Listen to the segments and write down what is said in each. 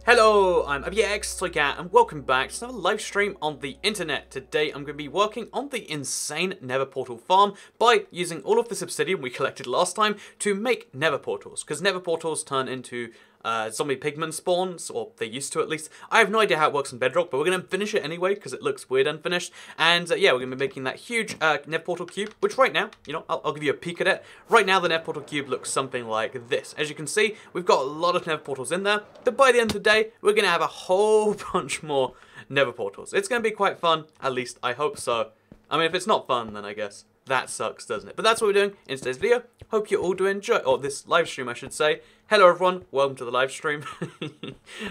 Hello, I'm obsidian and welcome back to another live stream on the internet. Today I'm going to be working on the insane Nether portal farm by using all of this obsidian we collected last time to make Nether portals. Because Nether portals turn into zombie pigman spawns, or they used to at least. I have no idea how it works in Bedrock, but we're going to finish it anyway because it looks weird unfinished. And yeah, we're going to be making that huge Nether portal cube, which right now, I'll give you a peek at it. Right now the Nether portal cube looks something like this. As you can see, we've got a lot of Nether portals in there, but by the end of the day, we're going to have a whole bunch more Nether portals. It's going to be quite fun, at least I hope so. I mean, if it's not fun, then I guess that sucks, doesn't it? But that's what we're doing in today's video. Hope you all do enjoy, or this live stream, I should say. Hello everyone, welcome to the live stream.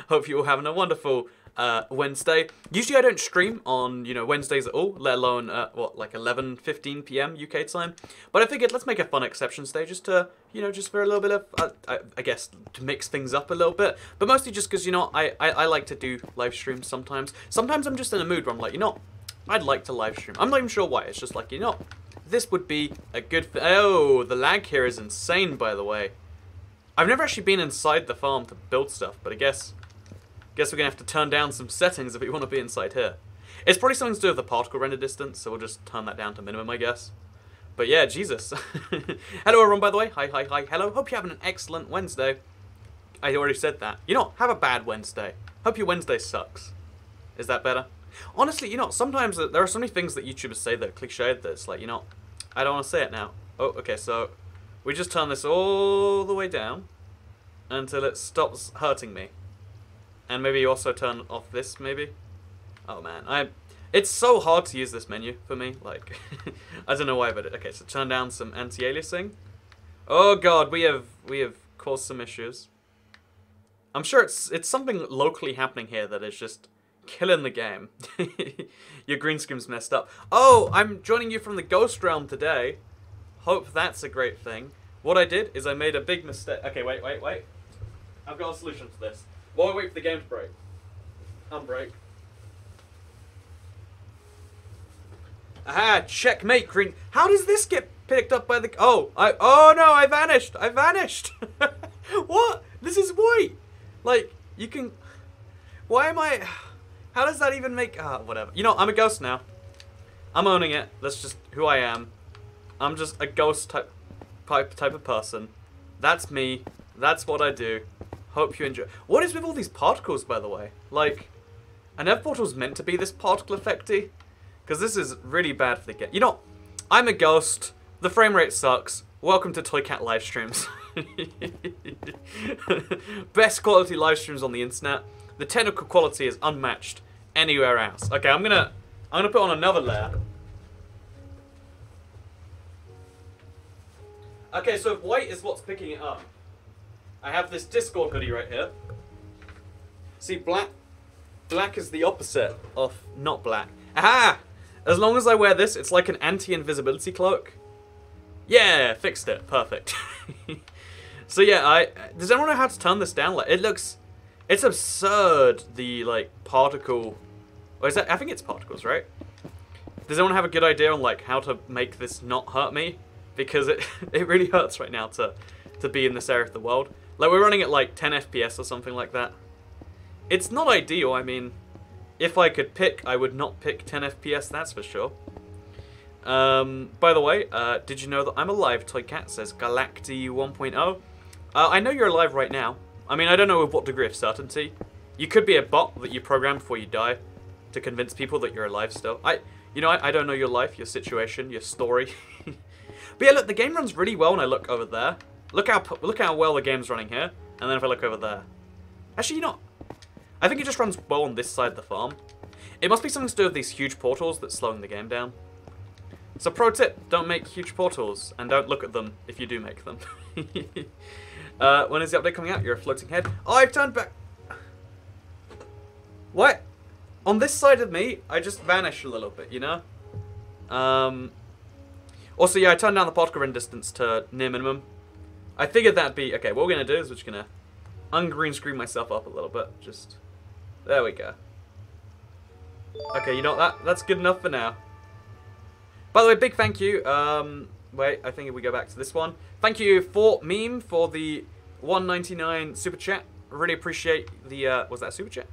Hope you're all having a wonderful Wednesday. Usually I don't stream on, Wednesdays at all, let alone, like 11:15 p.m. UK time. But I figured let's make a fun exception today, just to, just for a little bit of, I guess, to mix things up a little bit. But mostly just because, I like to do live streams sometimes. Sometimes I'm just in a mood where I'm like, I'd like to live stream. I'm not even sure why, it's just like, this would be a good oh, the lag here is insane, by the way. I've never actually been inside the farm to build stuff, but I guess we're going to have to turn down some settings if we want to be inside here. It's probably something to do with the particle render distance, so we'll just turn that down to minimum, I guess. But yeah, Jesus. Hello everyone, by the way. Hi, hello. Hope you're having an excellent Wednesday. I already said that. Have a bad Wednesday. Hope your Wednesday sucks. Is that better? Honestly, sometimes there are so many things that YouTubers say that are cliched that it's like, I don't want to say it now. Oh, okay, so we just turn this all the way down until it stops hurting me. And maybe you also turn off this, maybe? Oh man, it's so hard to use this menu for me, like, I don't know why, but okay, so turn down some anti-aliasing. Oh god, we have caused some issues. I'm sure it's something locally happening here that is just killing the game. Your green screen's messed up. Oh, I'm joining you from the Ghost Realm today. Hope that's a great thing. What I did is I made a big mistake. Okay, wait. I've got a solution for this. While I wait for the game to break. Unbreak. Aha, checkmate, green. How does this get picked up by the... oh no, I vanished. What? This is white. Like, you can... why am I... how does that even make... whatever. I'm a ghost now. I'm owning it. That's just who I am. I'm just a ghost type of person. That's me. That's what I do. Hope you enjoy. What is with all these particles, by the way? Like, an Nether portal's meant to be this particle effecty? Because this is really bad for the game. I'm a ghost. The frame rate sucks. Welcome to Toycat live streams. Best quality live streams on the internet. The technical quality is unmatched anywhere else. Okay, I'm gonna put on another layer. Okay, so if white is what's picking it up, I have this Discord hoodie right here. See, black is the opposite of not black. Aha! As long as I wear this, it's like an anti-invisibility cloak. Yeah, fixed it. Perfect. So yeah, does anyone know how to turn this down? Like, it's absurd, the, like, particle... or is that... I think it's particles, right? Does anyone have a good idea on, like, how to make this not hurt me? Because it really hurts right now to be in this area of the world. Like, we're running at, like, 10 FPS or something like that. It's not ideal, I mean... if I could pick, I would not pick 10 FPS, that's for sure. By the way, did you know that I'm alive, Toycat, says Galacti 1.0. I know you're alive right now. I mean, I don't know with what degree of certainty. You could be a bot that you program before you die to convince people that you're alive still. I don't know your life, your situation, your story. But yeah, look, the game runs really well when I look over there. Look how well the game's running here, and then if I look over there. Actually, I think it just runs well on this side of the farm. It must be something to do with these huge portals that's slowing the game down. So pro tip, don't make huge portals, and don't look at them if you do make them. When is the update coming out? You're a floating head. Oh, I've turned back. What? On this side of me, I just vanish a little bit, Also, yeah, I turned down the particle render distance to near minimum. I figured that'd be... okay, what we're going to do is we're just going to ungreen screen myself up a little bit. Just... there we go. Okay, that's good enough for now. By the way, big thank you. Wait, I think if we go back to this one. Thank you for Meme for the $1.99 super chat really appreciate the, was that a super chat?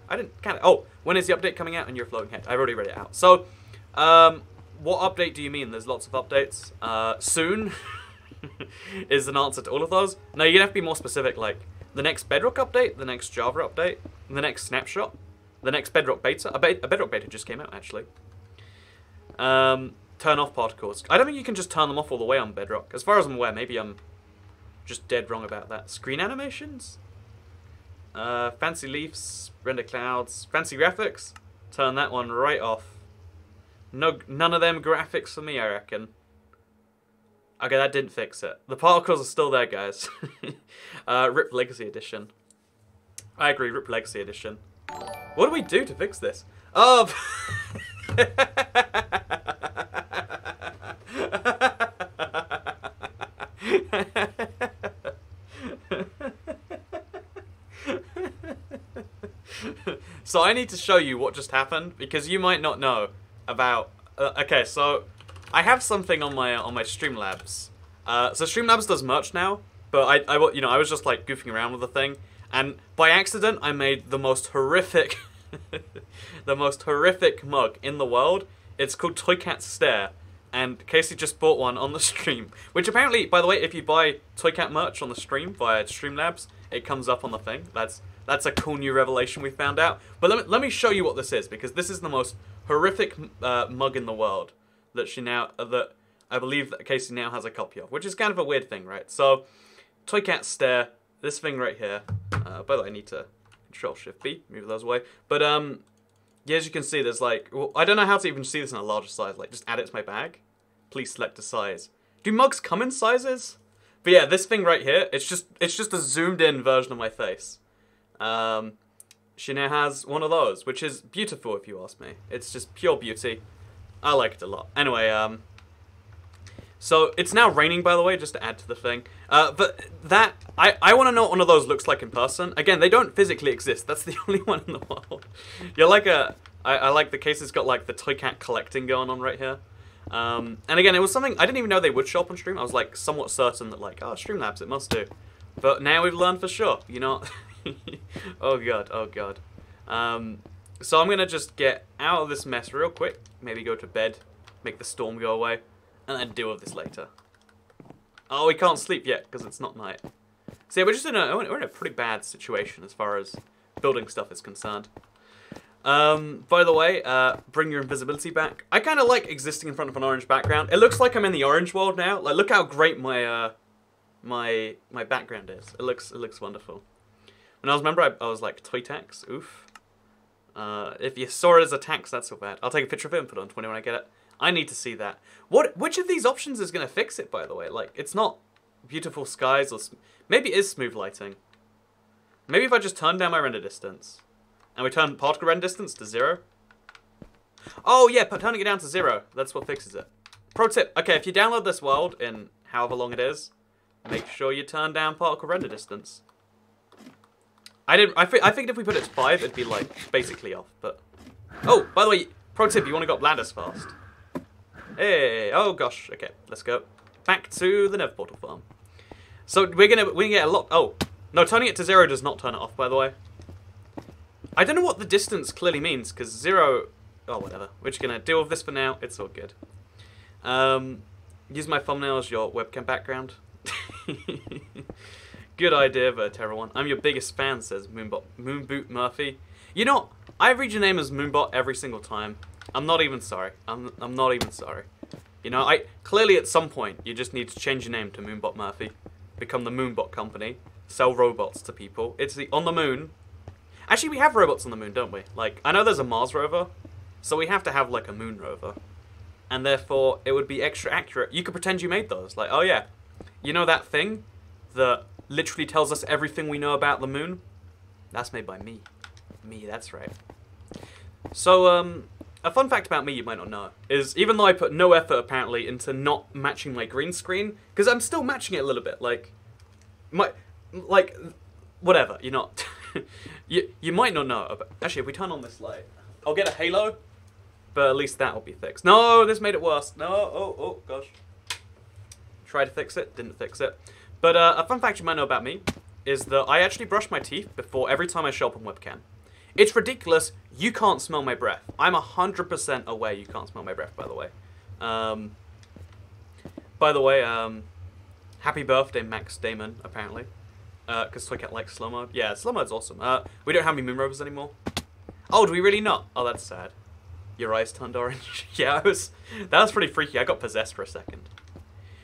I didn't count it. Oh, when is the update coming out? And you're a floating head. I've already read it out. So, what update do you mean? There's lots of updates. Soon is an answer to all of those. No, you're gonna have to be more specific, like, the next Bedrock update, the next Java update, the next Snapshot, the next Bedrock beta. A Bedrock beta just came out, actually. Turn off particles. I don't think you can just turn them off all the way on Bedrock. As far as I'm aware, maybe I'm just dead wrong about that. Screen animations? Fancy leaves, render clouds, fancy graphics. Turn that one right off. No, none of them graphics for me, I reckon. Okay, that didn't fix it. The particles are still there, guys. RIP Legacy Edition. I agree, RIP Legacy Edition. What do we do to fix this? Oh! So I need to show you what just happened, because you might not know about... okay, so I have something on my Streamlabs. So Streamlabs does merch now, but I was just like goofing around with the thing, and by accident I made the most horrific, the most horrific mug in the world. It's called Toy Cat Stare, and Casey just bought one on the stream. Which apparently, by the way, if you buy Toy Cat merch on the stream via Streamlabs, it comes up on the thing. That's a cool new revelation we found out. But let me show you what this is, because this is the most horrific mug in the world that that I believe that Casey now has a copy of, which is kind of a weird thing, right? So, Toy Cat Stare, this thing right here. By the way, I need to Control-Shift-B, move those away. But yeah, as you can see, there's like, well, I don't know how to even see this in a larger size. Like, just add it to my bag. Please select a size. Do mugs come in sizes? But yeah, this thing right here, it's just a zoomed-in version of my face. She now has one of those, which is beautiful if you ask me. It's just pure beauty. I like it a lot. Anyway, so it's now raining, by the way, just to add to the thing. But that, I want to know what one of those looks like in person. Again, they don't physically exist. That's the only one in the world. You're like I like the case it's got like the Toy Cat collecting going on right here. And again, it was something, I didn't even know they would show up on stream. I was like somewhat certain that like, oh, Streamlabs, it must do. But now we've learned for sure, you know. Oh god, oh god. So I'm going to just get out of this mess real quick. Maybe go to bed, make the storm go away, and then deal with this later. Oh, we can't sleep yet because it's not night. So yeah, we're in a pretty bad situation as far as building stuff is concerned. By the way, bring your invisibility back. I kind of like existing in front of an orange background. It looks like I'm in the orange world now. Like, look how great my my background is. It looks wonderful. When I was like, toy tax, oof. If you saw it as a tax, that's so bad. I'll take a picture of it and put it on 20 when I get it. I need to see that. Which of these options is going to fix it, by the way? Like, it's not beautiful skies, or maybe it is smooth lighting. Maybe if I just turn down my render distance, and we turn particle render distance to 0. Oh yeah, turning it down to 0, that's what fixes it. Pro tip, okay, if you download this world in however long it is, make sure you turn down particle render distance. I figured if we put it to 5, it'd be like basically off, but... Oh, by the way, pro tip, you want to go up ladders fast. Hey, oh gosh, okay, let's go. Back to the Nether portal farm. So we're gonna get a lot, oh, no, turning it to 0 does not turn it off, by the way. I don't know what the distance clearly means, because 0, oh whatever, we're just gonna deal with this for now, it's all good. Use my thumbnail as your webcam background. Good idea, but a terrible one. I'm your biggest fan, says Moonboot Murphy. You know, I read your name as Moonbot every single time. I'm not even sorry. I'm not even sorry. You know, clearly at some point you just need to change your name to Moonbot Murphy, become the Moonbot Company, sell robots to people. It's on the moon. Actually, we have robots on the moon, don't we? Like, I know there's a Mars rover, so we have to have like a moon rover, and therefore it would be extra accurate. You could pretend you made those. Like, oh yeah, you know that thing that literally tells us everything we know about the moon? That's made by me. Me, that's right. So, a fun fact about me you might not know is even though I put no effort apparently into not matching my green screen, because I'm still matching it a little bit, like, whatever, you're not, you might not know. But actually, if we turn on this light, I'll get a halo, but at least that will be fixed. No, this made it worse. No, oh gosh. Tried to fix it, didn't fix it. But a fun fact you might know about me is that I actually brush my teeth before every time I show up on webcam. It's ridiculous. You can't smell my breath. I'm 100% aware you can't smell my breath, by the way. Happy birthday, Max Damon, apparently. Because Toycat likes slow mode. Yeah, slow mode's awesome. We don't have any moonrovers anymore. Oh, do we really not? Oh, that's sad. Your eyes turned orange. Yeah, that was pretty freaky. I got possessed for a second.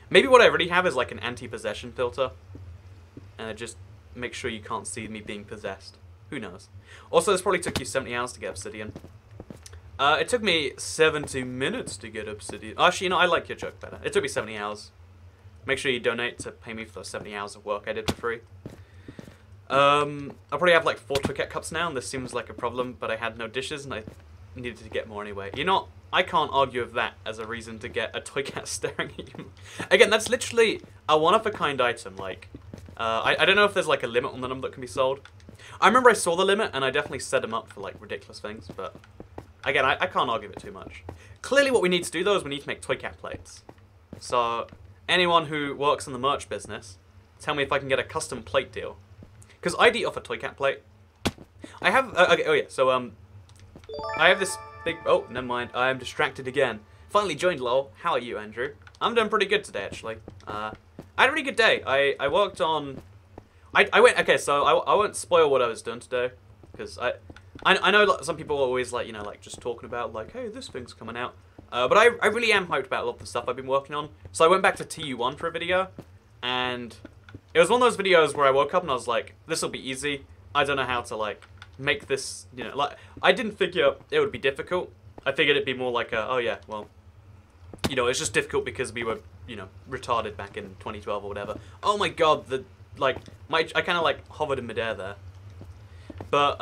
Maybe what I really have is like an anti-possession filter. And it just makes sure you can't see me being possessed. Who knows? Also, this probably took you 70 hours to get obsidian. It took me 70 minutes to get obsidian. Actually, you know, I like your joke better. It took me 70 hours. Make sure you donate to pay me for those 70 hours of work I did for free. I probably have like 4 Toycat cups now, and this seems like a problem, but I had no dishes, and I needed to get more anyway. You know, I can't argue with that as a reason to get a Toycat staring at you. Again, that's literally a one-of-a-kind item. Like, I don't know if there's like a limit on the number that can be sold. I remember I saw the limit, and I definitely set them up for like ridiculous things, but again, I can't argue with it too much. Clearly what we need to do though is we need to make Toycat plates. So, anyone who works in the merch business, tell me if I can get a custom plate deal. Because I'd eat off a Toycat plate. I have, okay, oh yeah, so, I have this big, oh, never mind, I am distracted again. Finally joined, lol. How are you, Andrew? I'm doing pretty good today, actually. I had a really good day. I worked on, I went, okay, so I won't spoil what I was doing today. Because I know some people are always, like, you know, like, just talking about, like, hey, this thing's coming out. But I really am hyped about a lot of the stuff I've been working on. So I went back to TU1 for a video, and it was one of those videos where I woke up and I was like, this will be easy. I don't know how to, like, make this, you know, like, I didn't figure it would be difficult. I figured it'd be more like a, oh yeah, well, you know, it's just difficult because we were, you know, retarded back in 2012 or whatever. Oh my god, I kind of, like, hovered in midair there. But,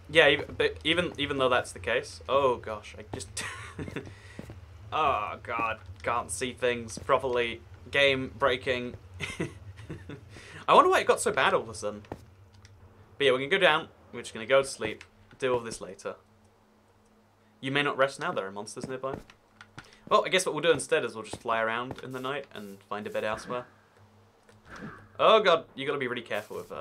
yeah, even though that's the case, oh gosh, I just, oh god, can't see things properly, game breaking. I wonder why it got so bad all of a sudden. But yeah, we can go down, we're just going to go to sleep, deal with this later. You may not rest now, there are monsters nearby. Well, I guess what we'll do instead is we'll just fly around in the night and find a bed elsewhere. Oh god, you got to be really careful with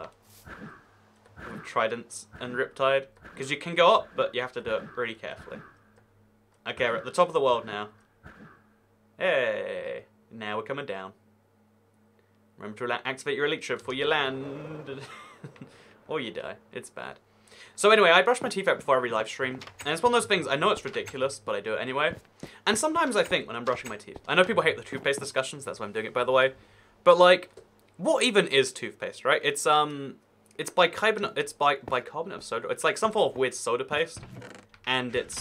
tridents and riptide, because you can go up, but you have to do it really carefully. Okay, we're at the top of the world now. Hey, now we're coming down. Remember to activate your elytra before you land, or you die. It's bad. So anyway, I brush my teeth out before every live stream, and it's one of those things, I know it's ridiculous, but I do it anyway. And sometimes I think when I'm brushing my teeth, I know people hate the toothpaste discussions, that's why I'm doing it, by the way, but like, what even is toothpaste, right? It's bicarbonate of soda. It's like some form of weird soda paste, and it's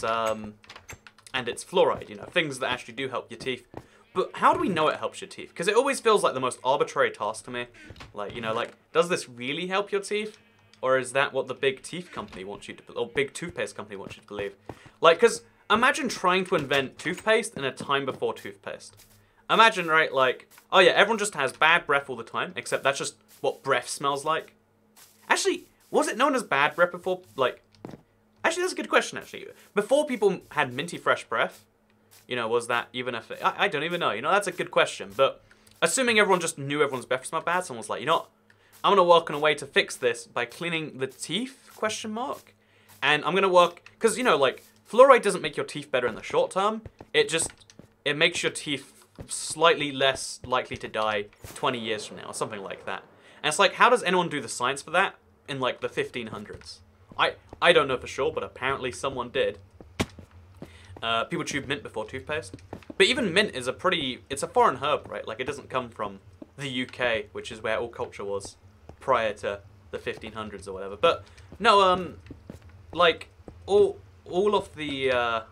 fluoride. You know, things that actually do help your teeth. But how do we know it helps your teeth? Because it always feels like the most arbitrary task to me. Like, you know, like, does this really help your teeth, or is that what the big teeth company wants you to, or big toothpaste company wants you to believe? Like, because imagine trying to invent toothpaste in a time before toothpaste. Imagine, right? Like, oh yeah, everyone just has bad breath all the time, except that's just what breath smells like. Actually, was it known as bad breath before, like, actually, that's a good question, actually. Before people had minty fresh breath, you know, was that even a thing? I don't even know, you know, that's a good question. But assuming everyone just knew everyone's breath smelled bad, someone was like, you know what? I'm going to work on a way to fix this by cleaning the teeth, question mark. And I'm going to work, because, you know, like, fluoride doesn't make your teeth better in the short term. It makes your teeth slightly less likely to die 20 years from now, or something like that. And it's like, how does anyone do the science for that in, like, the 1500s? I don't know for sure, but apparently someone did. People chewed mint before toothpaste. But even mint is it's a foreign herb, right? Like, it doesn't come from the UK, which is where all culture was prior to the 1500s or whatever. But, no, like, all of the,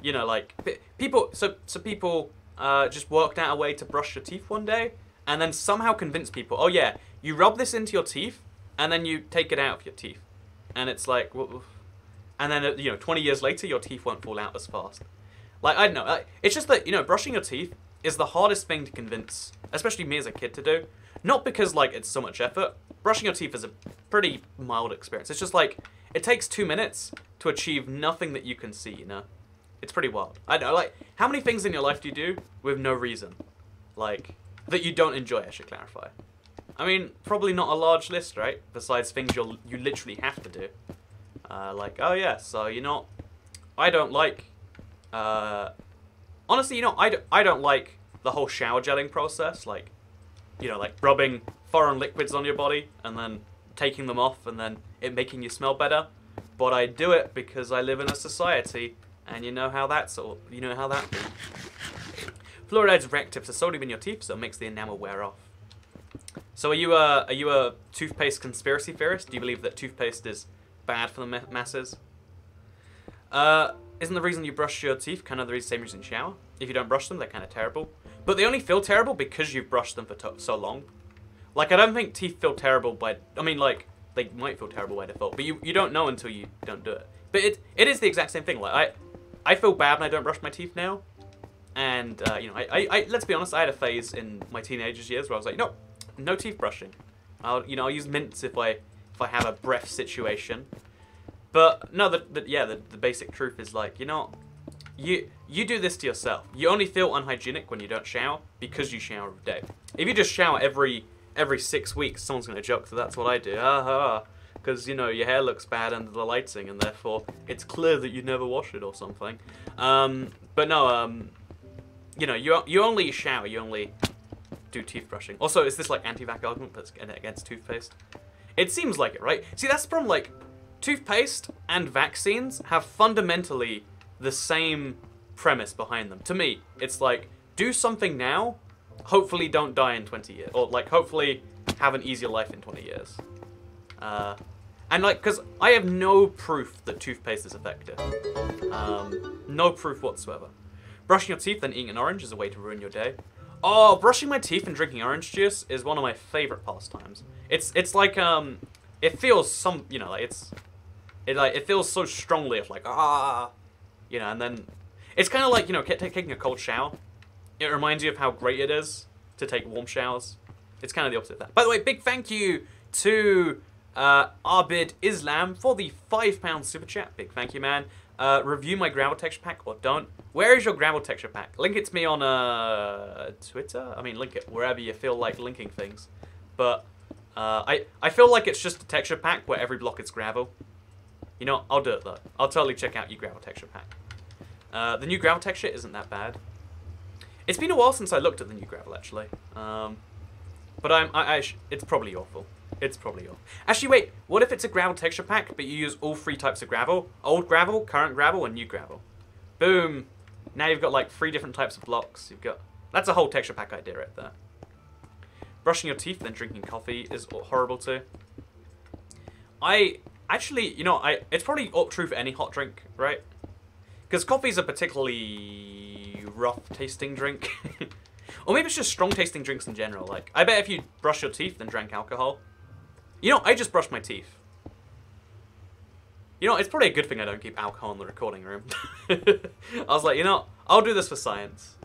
you know, like, people just worked out a way to brush your teeth one day, and then somehow convinced people, oh yeah, you rub this into your teeth, and then you take it out of your teeth. And it's like, and then, you know, 20 years later, your teeth won't fall out as fast. Like, I don't know. It's just that, you know, brushing your teeth is the hardest thing to convince, especially me as a kid, to do. Not because, like, it's so much effort. Brushing your teeth is a pretty mild experience. It's just, like, it takes 2 minutes to achieve nothing that you can see, you know? It's pretty wild. I don't know, like, how many things in your life do you do with no reason? Like, that you don't enjoy, I should clarify. I mean, probably not a large list, right? Besides things you literally have to do. Like, oh yeah, so I don't like. Honestly, I don't like the whole shower gelling process. Like, like rubbing foreign liquids on your body and then taking them off and then it making you smell better. But I do it because I live in a society, and you know how that be. Fluoride's reactive to sodium in your teeth, so it makes the enamel wear off. So are you a toothpaste conspiracy theorist? Do you believe that toothpaste is bad for the masses? Isn't the reason you brush your teeth kind of the same reason you shower? If you don't brush them, they're kind of terrible. But they only feel terrible because you've brushed them for so long. Like, I don't think teeth feel terrible like, they might feel terrible by default, but you don't know until you don't do it. But it is the exact same thing. Like, I feel bad when I don't brush my teeth now. And, I let's be honest, I had a phase in my teenagers years where I was like, no teeth brushing. I'll use mints if I have a breath situation. But no, the basic truth is like, you do this to yourself. You only feel unhygienic when you don't shower because you shower every day. If you just shower every 6 weeks, someone's gonna joke that that's what I do. Because your hair looks bad under the lighting, and therefore it's clear that you never wash it or something. But no, you only shower, you only do teeth brushing. Also, is this like anti-vax argument that's against toothpaste? It seems like it, right? See, that's the problem. Like, toothpaste and vaccines have fundamentally the same premise behind them. To me, it's like, do something now, hopefully don't die in 20 years. Or, like, hopefully have an easier life in 20 years. And, like, because I have no proof that toothpaste is effective. No proof whatsoever. Brushing your teeth and eating an orange is a way to ruin your day. Oh, brushing my teeth and drinking orange juice is one of my favorite pastimes. It's like, it feels it feels so strongly of like, and then it's kind of like, taking a cold shower. It reminds you of how great it is to take warm showers. It's kind of the opposite of that. By the way, big thank you to Arbid Islam for the £5 super chat. Big thank you, man. Review my gravel texture pack or don't. Where is your gravel texture pack? Link it to me on Twitter. I mean, link it wherever you feel like linking things. But I feel like it's just a texture pack where every block is gravel. I'll do it though. I'll totally check out your gravel texture pack. The new gravel texture isn't that bad. It's been a while since I looked at the new gravel actually. But it's probably awful. It's probably awful. Actually, wait. What if it's a gravel texture pack, but you use all 3 types of gravel? Old gravel, current gravel, and new gravel. Boom. Now you've got like 3 different types of blocks. That's a whole texture pack idea right there. Brushing your teeth, then drinking coffee is horrible too. It's probably true for any hot drink, right? Because coffee's a particularly rough tasting drink. Or maybe it's just strong tasting drinks in general. Like, I bet if you brush your teeth and drank alcohol. I just brushed my teeth. It's probably a good thing I don't keep alcohol in the recording room. I was like, I'll do this for science.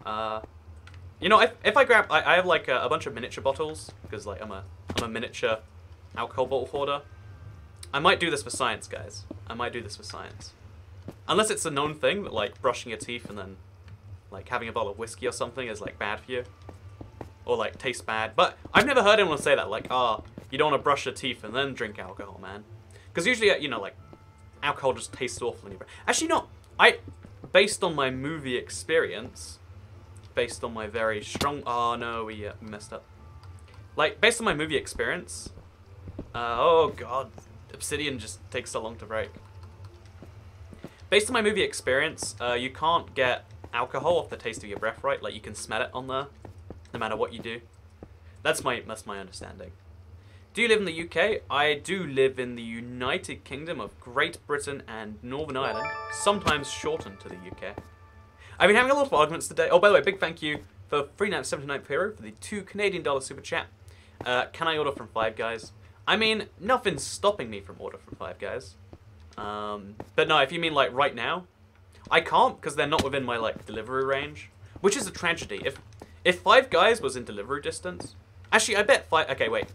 If I grab, I have like a bunch of miniature bottles because like I'm a miniature alcohol bottle hoarder. I might do this for science, guys. I might do this for science. Unless it's a known thing that like brushing your teeth and then like having a bottle of whiskey or something is like bad for you, or like tastes bad. But I've never heard anyone say that. Like, you don't want to brush your teeth and then drink alcohol, man. Because usually, like alcohol just tastes awful in your breath. Actually, no. Based on my movie experience. Based on my very strong... Oh, no, we messed up. Like, based on my movie experience... oh, God. Obsidian just takes so long to break. Based on my movie experience, you can't get alcohol off the taste of your breath, right? Like, you can smell it on there, no matter what you do. That's my understanding. Do you live in the UK? I do live in the United Kingdom of Great Britain and Northern Ireland, sometimes shortened to the UK. I've been having a lot of arguments today. Oh, by the way, big thank you for 379th Hero for the $2 Canadian super chat. Can I order from Five Guys? I mean, nothing's stopping me from ordering from Five Guys. But no, if you mean like right now, I can't because they're not within my like delivery range, which is a tragedy. If Five Guys was in delivery distance, actually I bet okay, wait.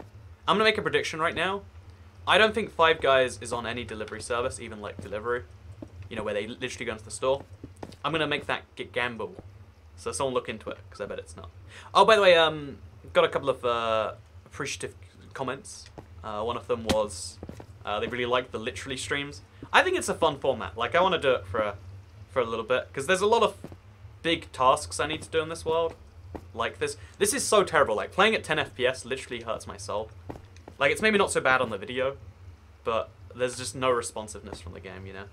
I'm gonna make a prediction right now. I don't think Five Guys is on any delivery service, even like delivery. Where they literally go into the store. I'm gonna make that gamble. So someone look into it, because I bet it's not. Oh, by the way, got a couple of appreciative comments. One of them was they really liked the literally streams. I think it's a fun format. Like, I want to do it for a little bit, because there's a lot of big tasks I need to do in this world. Like this. This is so terrible. Like, playing at 10 FPS literally hurts my soul. Like, it's maybe not so bad on the video, but there's just no responsiveness from the game, you know?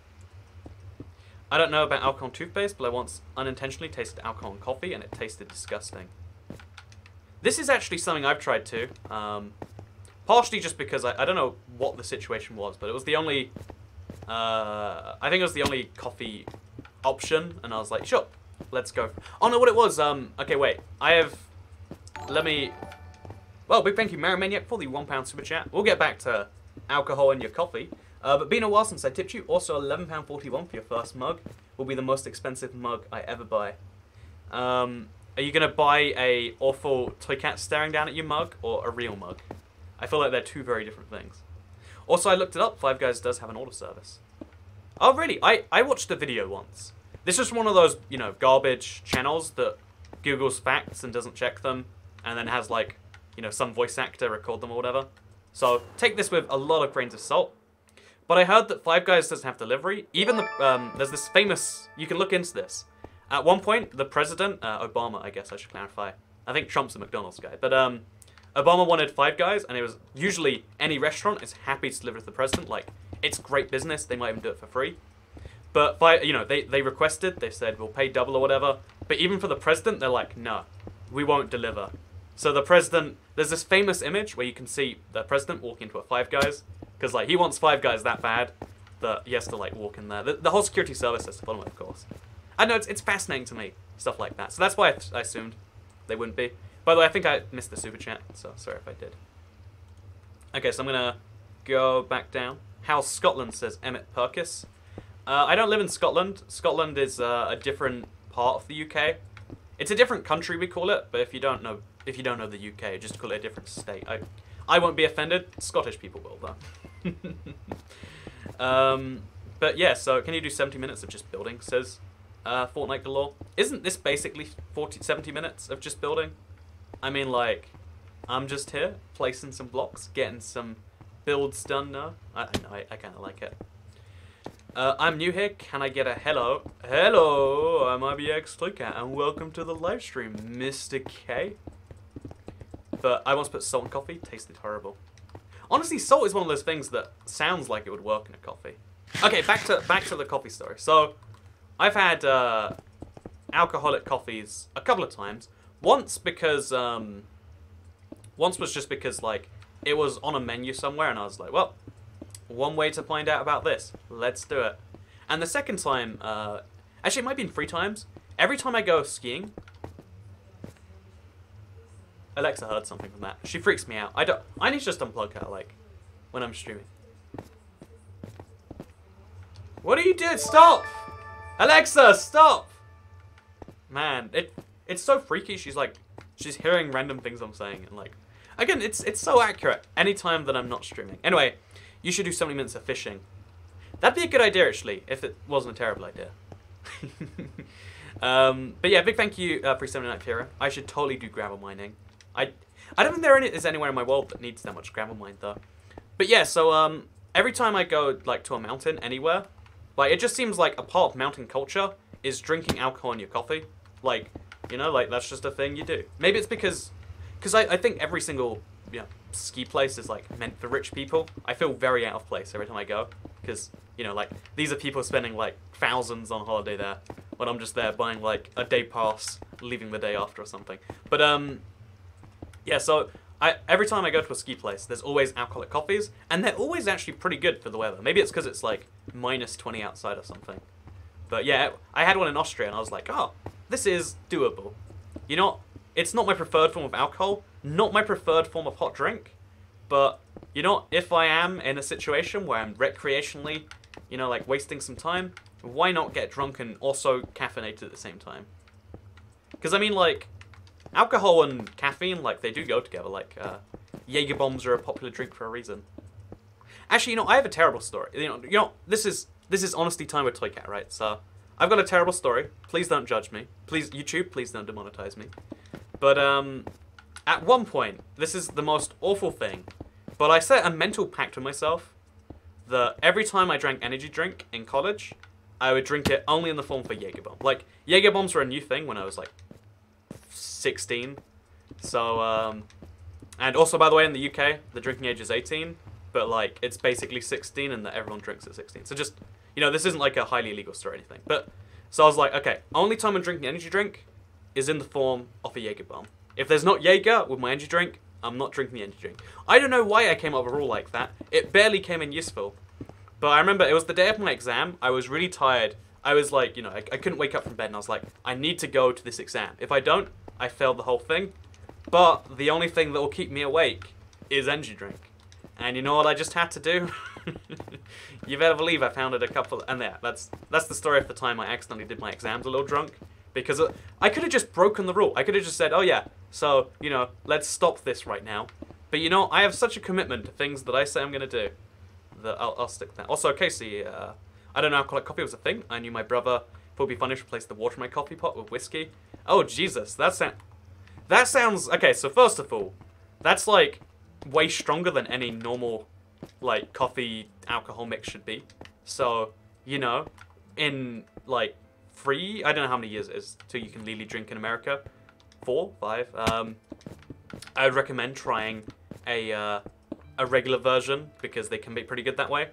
I don't know about alcohol and toothpaste, but I once unintentionally tasted alcohol and coffee, and it tasted disgusting. This is actually something I've tried too. Partially just because I don't know what the situation was, but it was the only... I think it was the only coffee option, and I was like, sure, let's go. Oh no, what it was, okay, wait. Let me... Well, big thank you, Mario Maniac, for the £1 super chat. We'll get back to alcohol in your coffee. But been a while since I tipped you. Also, £11.41 for your first mug. Will be the most expensive mug I ever buy. Are you going to buy a awful toy cat staring down at you mug, or a real mug? I feel like they're two very different things. Also, I looked it up. Five Guys does have an order service. Oh, really? I watched a video once. This is one of those, you know, garbage channels that Googles facts and doesn't check them, and then has, like, you know, some voice actor record them or whatever. So, take this with a lot of grains of salt. But I heard that Five Guys doesn't have delivery. Even the, there's this famous, you can look into this. At one point, the president, Obama, I guess I should clarify. I think Trump's a McDonald's guy. But Obama wanted Five Guys, and it was usually any restaurant is happy to deliver to the president. Like, it's great business. They might even do it for free. But, you know, they requested, they said, we'll pay double or whatever. But even for the president, they're like, no, we won't deliver. So the president, there's this famous image where you can see the president walk into a Five Guys. Because, like, he wants Five Guys that bad that he has to, like, walk in there. The whole security service has to follow him, of course. I know, it's fascinating to me, stuff like that. So that's why I assumed they wouldn't be. By the way, I think I missed the super chat, so sorry if I did. Okay, so I'm going to go back down. How's Scotland, says Emmett Perkis. I don't live in Scotland. Scotland is a different part of the UK. It's a different country, we call it, but if you don't know the UK, just call it a different state. I won't be offended. Scottish people will, though. But yeah, so can you do 70 minutes of just building, says Fortnite Galore. Isn't this basically 70 minutes of just building? I mean, like, I'm just here, placing some blocks, getting some builds done now. I kind of like it. I'm new here. Can I get a hello? Hello, I'm IBX Toycat, and welcome to the live stream, Mr. K. But I once put salt in coffee. Tasted horrible. Honestly, salt is one of those things that sounds like it would work in a coffee. Okay, back to the coffee story. So, I've had alcoholic coffees a couple of times. Once was just because, like, it was on a menu somewhere, and I was like, well, one way to find out about this. Let's do it. And the second time, actually, it might be in 3 times. Every time I go skiing, Alexa heard something from that. She freaks me out. I need to just unplug her, like, when I'm streaming. What are you doing? Stop! Alexa, stop! Man, it's so freaky. She's hearing random things I'm saying, and like, again, it's so accurate. Anytime that I'm not streaming. Anyway, you should do 70 minutes of fishing. That'd be a good idea, actually, if it wasn't a terrible idea. But yeah, big thank you, 379 Pira. I should totally do gravel mining. I don't think there is anywhere in my world that needs that much gravel mine, though. But yeah, so every time I go, like, to a mountain, anywhere, like, it just seems like a part of mountain culture is drinking alcohol in your coffee. Like, you know, like, that's just a thing you do. Maybe it's because I think every single, you know, ski place is, like, meant for rich people. I feel very out of place every time I go. Because, you know, like, these are people spending, like, thousands on holiday there. When I'm just there buying, like, a day pass, leaving the day after or something. But, yeah, so every time I go to a ski place, there's always alcoholic coffees, and they're always actually pretty good for the weather. Maybe it's because it's like -20 outside or something. But yeah, I had one in Austria, and I was like, oh, this is doable. You know, it's not my preferred form of alcohol, not my preferred form of hot drink, but, you know, if I am in a situation where I'm recreationally, you know, like, wasting some time, why not get drunk and also caffeinated at the same time? Because, I mean, like, alcohol and caffeine, like, they do go together. Like, Jaeger bombs are a popular drink for a reason. Actually, you know, I have a terrible story. You know, this is honesty time with Toycat, right? So, I've got a terrible story. Please don't judge me. Please, YouTube, please don't demonetize me. But, At one point, this is the most awful thing, but I set a mental pact with myself that every time I drank energy drink in college, I would drink it only in the form for Jaeger bomb. Like, Jaeger bombs were a new thing when I was like 16. So, and also, by the way, in the UK, the drinking age is 18, but like, it's basically 16 and that everyone drinks at 16. So just, you know, this isn't like a highly illegal store or anything. But, so I was like, okay, only time I'm drinking energy drink is in the form of a Jaeger bomb. If there's not Jaeger with my energy drink, I'm not drinking the energy drink. I don't know why I came up with a rule like that. It barely came in useful. But I remember it was the day of my exam. I was really tired. I was like, you know, I couldn't wake up from bed and I was like, I need to go to this exam. If I don't, I failed the whole thing. But the only thing that will keep me awake is energy drink. And you know what I just had to do? You better believe I found it a couple... And yeah, that's the story of the time I accidentally did my exams a little drunk. Because I could have just broken the rule. I could have just said, oh yeah, so, you know, let's stop this right now. But you know, I have such a commitment to things that I say I'm going to do that I'll stick to that. Also, Casey, I don't know alcoholic coffee was a thing. I knew my brother thought it would be funny to replace the water in my coffee pot with whiskey. Oh, Jesus, that sounds... Okay, so first of all, that's like way stronger than any normal like coffee alcohol mix should be. So, you know, in like I don't know how many years it is till you can legally drink in America. 4, 5. I would recommend trying a regular version because they can be pretty good that way.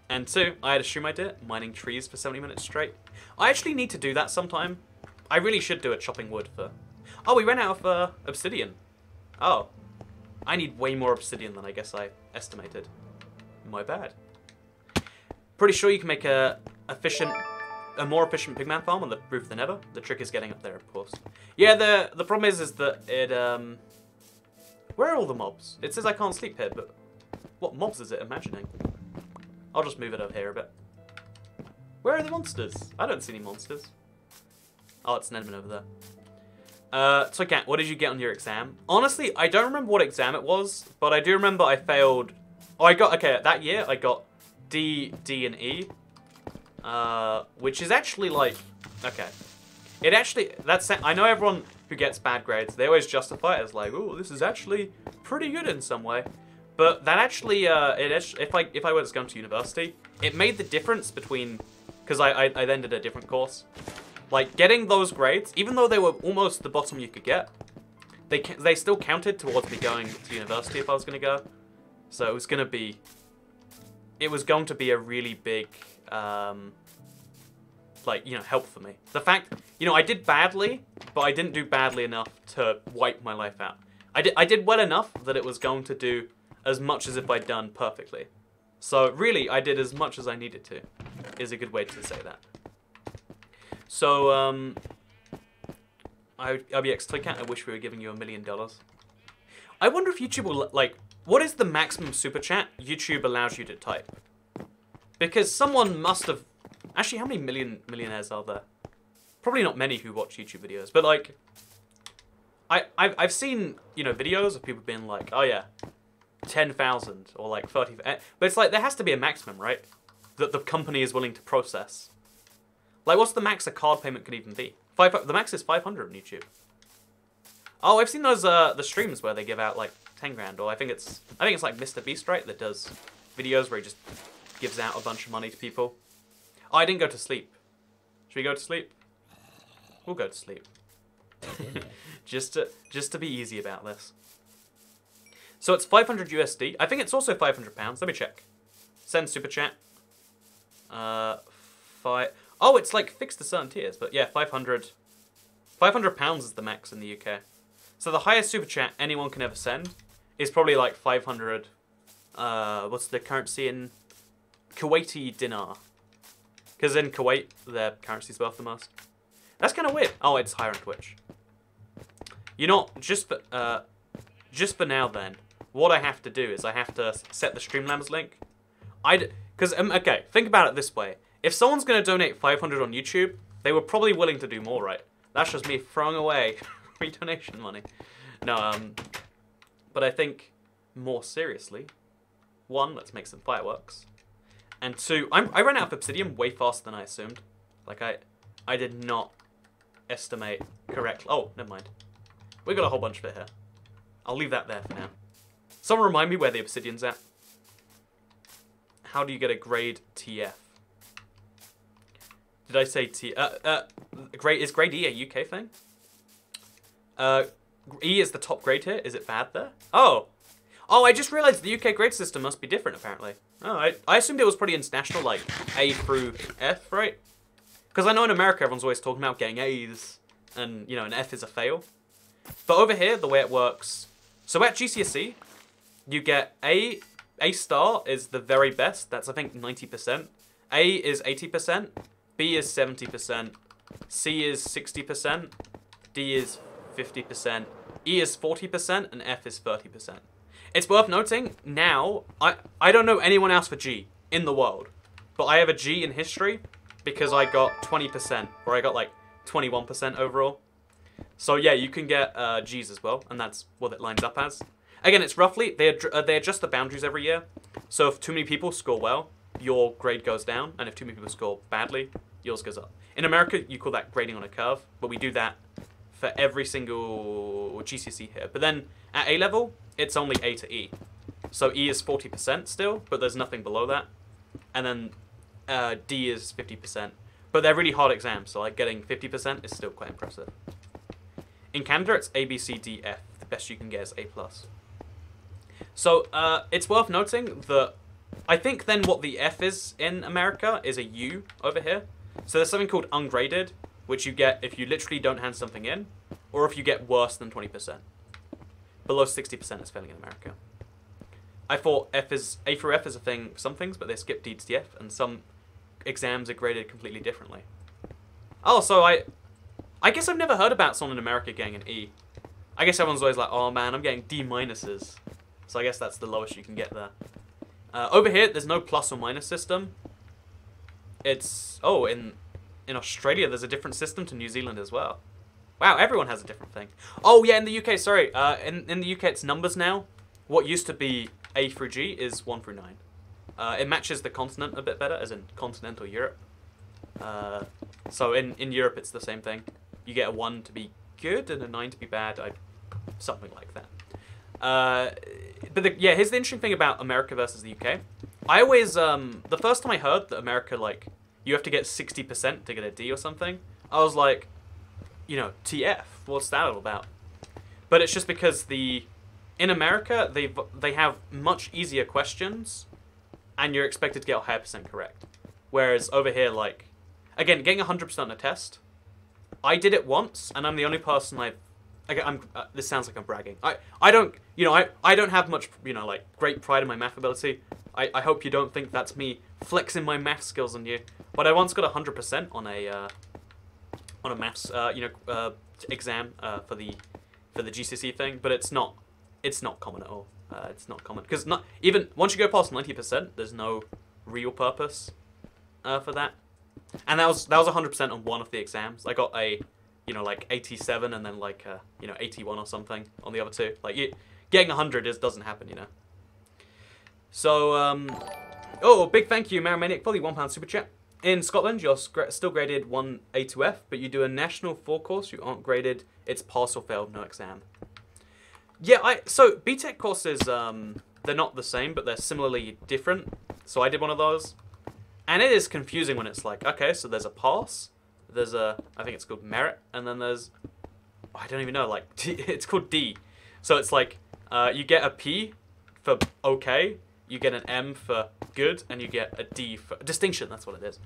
And 2, I had a stream I did, mining trees for 70 minutes straight. I actually need to do that sometime. I really should do it chopping wood for... Oh, we ran out of obsidian. Oh. I need way more obsidian than I guess I estimated. My bad. Pretty sure you can make a more efficient pigman farm on the roof of the Nether. The trick is getting up there, of course. Yeah, the problem is that it... Where are all the mobs? It says I can't sleep here, but what mobs is it imagining? I'll just move it over here a bit. Where are the monsters? I don't see any monsters. Oh, it's Nedman over there. So Kat, what did you get on your exam? Honestly, I don't remember what exam it was, but I do remember I failed. Oh, okay, that year I got D, and E. Which is actually like, okay. It actually, I know everyone who gets bad grades, they always justify it as like, oh, this is actually pretty good in some way. But that actually, if I were to go to university, it made the difference between, because I then did a different course. Like, getting those grades, even though they were almost the bottom you could get, they still counted towards me going to university if I was going to go. So it was going to be a really big, like, you know, help for me. The fact, you know, I did badly, but I didn't do badly enough to wipe my life out. I did well enough that it was going to do as much as if I'd done perfectly. So really, I did as much as I needed to, is a good way to say that. So, RBX Toycat, I wish we were giving you $1 million. I wonder if YouTube will, like, what is the maximum super chat YouTube allows you to type? Because someone must have, actually, how many millionaires are there? Probably not many who watch YouTube videos, but like, I've seen, you know, videos of people being like, oh yeah, 10,000 or like 30, but it's like, there has to be a maximum, right? That the company is willing to process. Like, what's the max a card payment could even be? The max is 500 on YouTube. Oh, I've seen those the streams where they give out like 10 grand, or I think it's like Mr. Beast, right? That does videos where he just gives out a bunch of money to people. Oh, I didn't go to sleep. Should we go to sleep? We'll go to sleep. just to be easy about this. So it's 500 USD. I think it's also 500 pounds. Let me check. Send super chat. Oh, it's like fixed to certain tiers, but yeah, 500 pounds is the max in the UK. So the highest super chat anyone can ever send is probably like 500. What's the currency in Kuwaiti dinar? Because in Kuwait, their currency's worth the most. That's kind of weird. Oh, it's higher on Twitch. You know, just for now then, what I have to do is I have to set the Streamlabs link. Because, okay, think about it this way. If someone's going to donate 500 on YouTube, they were probably willing to do more, right? That's just me throwing away free donation money. No, but I think more seriously, 1, let's make some fireworks. And 2, I ran out of obsidian way faster than I assumed. Like, I did not estimate correctly. Oh, never mind. We got a whole bunch of it here. I'll leave that there for now. Someone remind me where the obsidian's at. How do you get a grade TF? Did I say T? Is grade E a UK thing? E is the top grade here. Is it bad there? Oh, I just realized the UK grade system must be different apparently. Oh, I assumed it was pretty international, like A through F, right? Because I know in America everyone's always talking about getting A's, and you know an F is a fail. But over here, the way it works, so at GCSE, you get A star is the very best. That's I think 90%. A is 80%. B is 70%. C is 60%. D is 50%. E is 40%, and F is 30%. It's worth noting, now, I don't know anyone else for G in the world, but I have a G in history because I got 20%, or I got like 21% overall. So yeah, you can get Gs as well, and that's what it lines up as. Again, it's roughly, they adjust the boundaries every year, so if too many people score well, your grade goes down, and if too many people score badly, yours goes up. In America, you call that grading on a curve, but we do that for every single GCSE here. But then at A level, it's only A to E. So E is 40% still, but there's nothing below that. And then D is 50%. But they're really hard exams, so like getting 50% is still quite impressive. In Canada, it's A, B, C, D, F. The best you can get is A+. So it's worth noting that I think then what the F is in America is a U over here. So there's something called ungraded, which you get if you literally don't hand something in, or if you get worse than 20%. Below 60% is failing in America. I thought A through F is a thing for some things, but they skip D to the F, and some exams are graded completely differently. Oh, so I guess I've never heard about someone in America getting an E. I guess everyone's always like, oh man, I'm getting D minuses. So I guess that's the lowest you can get there. Over here, there's no plus or minus system. It's, oh, in Australia, there's a different system to New Zealand as well. Wow, everyone has a different thing. Oh yeah, in the UK, sorry. In the UK, it's numbers now. What used to be A through G is 1 through 9. It matches the continent a bit better, as in continental Europe. So in Europe, it's the same thing. You get a 1 to be good and a 9 to be bad. Something like that. But yeah, here's the interesting thing about America versus the UK. I always, the first time I heard that America, like, you have to get 60% to get a D or something, I was like, you know, TF, what's that all about? But it's just because in America, they have much easier questions, and you're expected to get a higher percent correct. Whereas over here, like, again, getting 100% on a test, I did it once, and I'm the only person this sounds like I'm bragging. I don't, you know, I don't have much, you know, like, great pride in my math ability. I hope you don't think that's me flexing my math skills on you. But I once got 100% on a maths, exam for the GCSE thing. But it's not common at all. It's not common because not even once you go past 90%, there's no real purpose for that. And that was 100% on one of the exams. I got a, you know, like 87 and then like 81 or something on the other two. Like getting 100 doesn't happen, you know. So oh, big thank you, Marimaniac, for the £1 super chat. In Scotland, you're still graded 1A to F, but you do a national 4 course, you aren't graded. It's pass or fail, no exam. Yeah, so BTEC courses, they're not the same, but they're similarly different. So I did one of those. And it is confusing when it's like, okay, so there's a pass, there's I think it's called merit, and then there's, I don't even know, like, it's called D. So it's like, you get a P for okay, you get an M for good, and you get a D for distinction, that's what it is.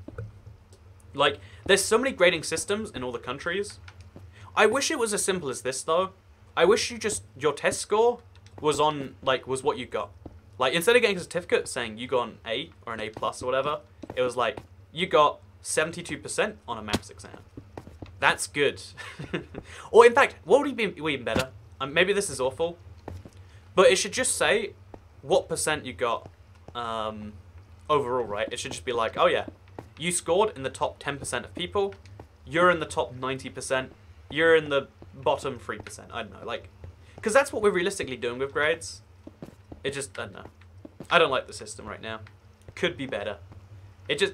Like, there's so many grading systems in all the countries. I wish it was as simple as this, though. I wish your test score was was what you got. Like, instead of getting a certificate saying you got an A or an A+ or whatever, it was like, you got 72% on a maths exam. That's good. Or in fact, what would be even better? Maybe this is awful, but it should just say what percent you got overall, right? It should just be like, oh yeah, you scored in the top 10% of people, you're in the top 90%, you're in the bottom 3%. I don't know, like, because that's what we're realistically doing with grades. It just, I don't know. I don't like the system right now. Could be better. Because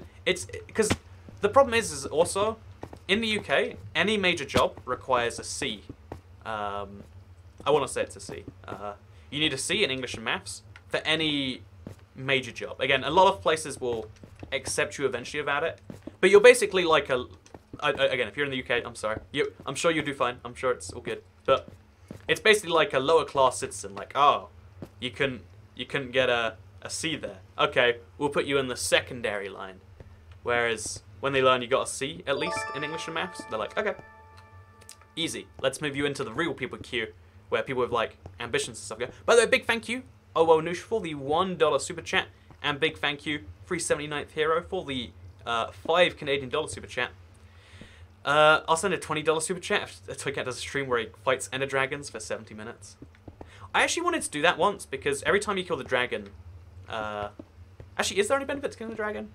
the problem is also, in the UK, any major job requires a C. I want to say it's a C. You need a C in English and Maths for any major job. Again, a lot of places will accept you eventually about it, but you're basically like a... Again, if you're in the UK, I'm sorry. I'm sure you'll do fine. I'm sure it's all good. But it's basically like a lower class citizen. Like, oh, you couldn't get a C there. Okay, we'll put you in the secondary line. Whereas when they learn you got a C, at least, in English and Maths, they're like, okay, easy. Let's move you into the real people queue, where people with, like, ambitions and stuff go. By the way, big thank you, OO Noosh, for the $1 super chat, and big thank you, 379th Hero, for the $5 Canadian super chat. I'll send a $20 super chat if Toycat does a stream where he fights Ender Dragons for 70 minutes. I actually wanted to do that once, because every time you kill the dragon... actually, is there any benefit to killing the dragon?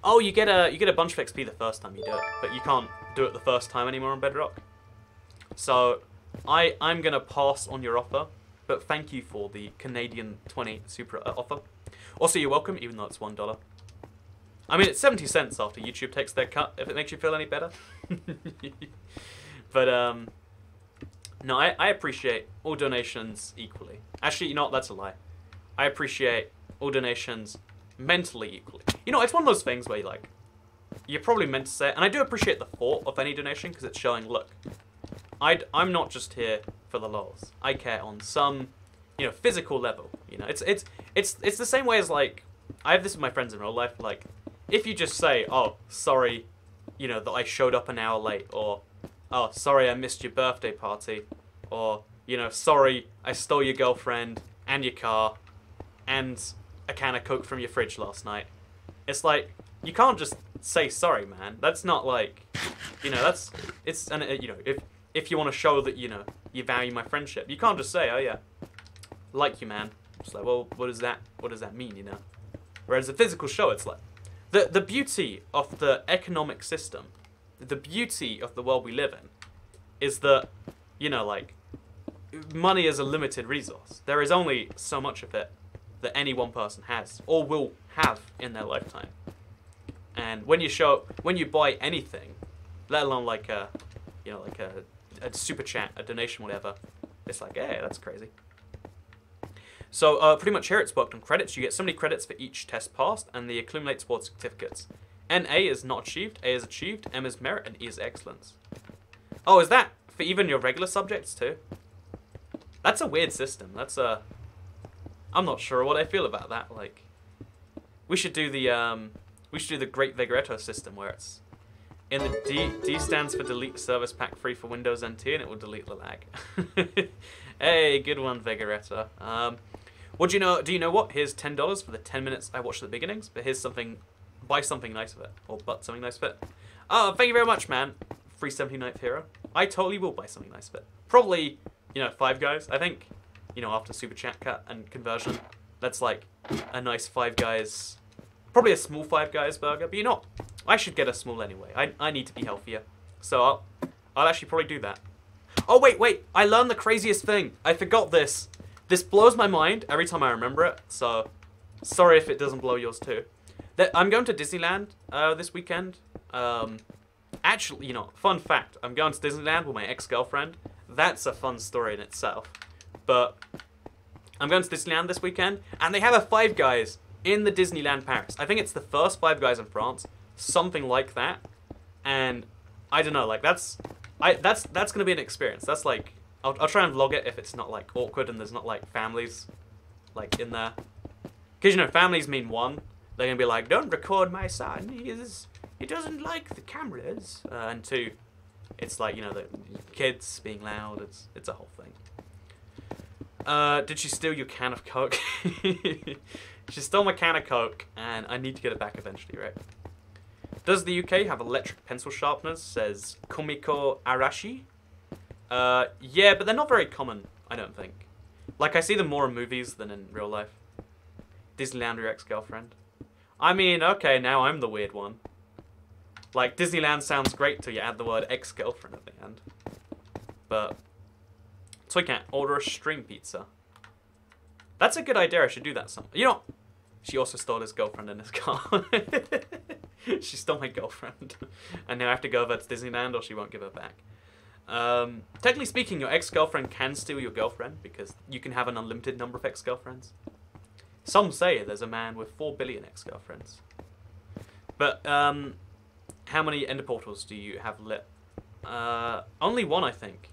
Oh, you get a bunch of XP the first time you do it, but you can't do it the first time anymore on Bedrock. So, I'm going to pass on your offer, but thank you for the Canadian 20 super offer. Also, you're welcome, even though it's $1. I mean, it's 70 cents after YouTube takes their cut, if it makes you feel any better. But, no, I appreciate all donations equally. Actually, you know what, that's a lie. I appreciate all donations mentally equally. You know, it's one of those things where you're probably meant to say it, and I do appreciate the thought of any donation, because it's showing, look, I'm not just here for the lols. I care on some, you know, physical level. You know, it's the same way as, like, I have this with my friends in real life, like, if you just say, oh, sorry, you know, that I showed up an hour late, or, oh, sorry I missed your birthday party, or, you know, sorry I stole your girlfriend and your car and a can of Coke from your fridge last night. It's like, you can't just say sorry, man. That's not like, you know, you know, if you want to show that, you know, you value my friendship, you can't just say, oh yeah, like you, man. It's like, well, what does that mean, you know? Whereas the physical show, it's like, the beauty of the economic system, the beauty of the world we live in, is that, you know, like, money is a limited resource. There is only so much of it that any one person has, or will have in their lifetime. And when you buy anything, let alone like a, you know, like a super chat, a donation, whatever, it's like, hey, that's crazy. So pretty much here it's worked on credits. You get so many credits for each test passed, and they accumulate towards certificates. NA is not achieved, A is achieved, M is merit, and E is excellence. Oh, is that for even your regular subjects too? That's a weird system. That's a... I'm not sure what I feel about that. Like, we should do the Great Vigoretto system where it's in the D stands for delete service pack free for Windows NT, and it will delete the lag. Hey, good one, Vigoretto. What do you know? Do you know what? Here's $10 for the 10 minutes I watched the beginnings, but here's something. Buy something nice with it, or but something nice with it. Oh, thank you very much, man. 379th Hero. I totally will buy something nice with it. Probably, you know, Five Guys. I think, you know, after Super Chat cut and conversion, that's like a nice Five Guys, probably a small Five Guys burger, but you know, I should get a small anyway. I need to be healthier, so I'll actually probably do that. Oh, wait, I learned the craziest thing. I forgot this. This blows my mind every time I remember it, so sorry if it doesn't blow yours too. I'm going to Disneyland this weekend. Actually, you know, fun fact, I'm going to Disneyland with my ex-girlfriend. That's a fun story in itself. But I'm going to Disneyland this weekend, and they have a Five Guys in the Disneyland Paris. I think it's the first Five Guys in France, something like that. And I don't know, like that's gonna be an experience. That's like, I'll try and vlog it if it's not like awkward and there's not like families like in there. Because, you know, families mean one, they're gonna be like, don't record my son, he doesn't like the cameras. And two, it's like, you know, the kids being loud, it's a whole thing. Did she steal your can of Coke? She stole my can of Coke, and I need to get it back eventually, right? Does the UK have electric pencil sharpeners? Says Komiko Arashi. Yeah, but they're not very common, I don't think. Like, I see them more in movies than in real life. Disneyland, your ex-girlfriend. I mean, okay, now I'm the weird one. Like, Disneyland sounds great till you add the word ex-girlfriend at the end. But Toy Cat, order a string pizza. That's a good idea, I should do that some. You know, she also stole his girlfriend in his car. She stole my girlfriend. And now I have to go over to Disneyland or she won't give her back. Technically speaking, your ex-girlfriend can steal your girlfriend because you can have an unlimited number of ex-girlfriends. Some say there's a man with 4 billion ex-girlfriends. But, how many ender portals do you have lit? Only one, I think.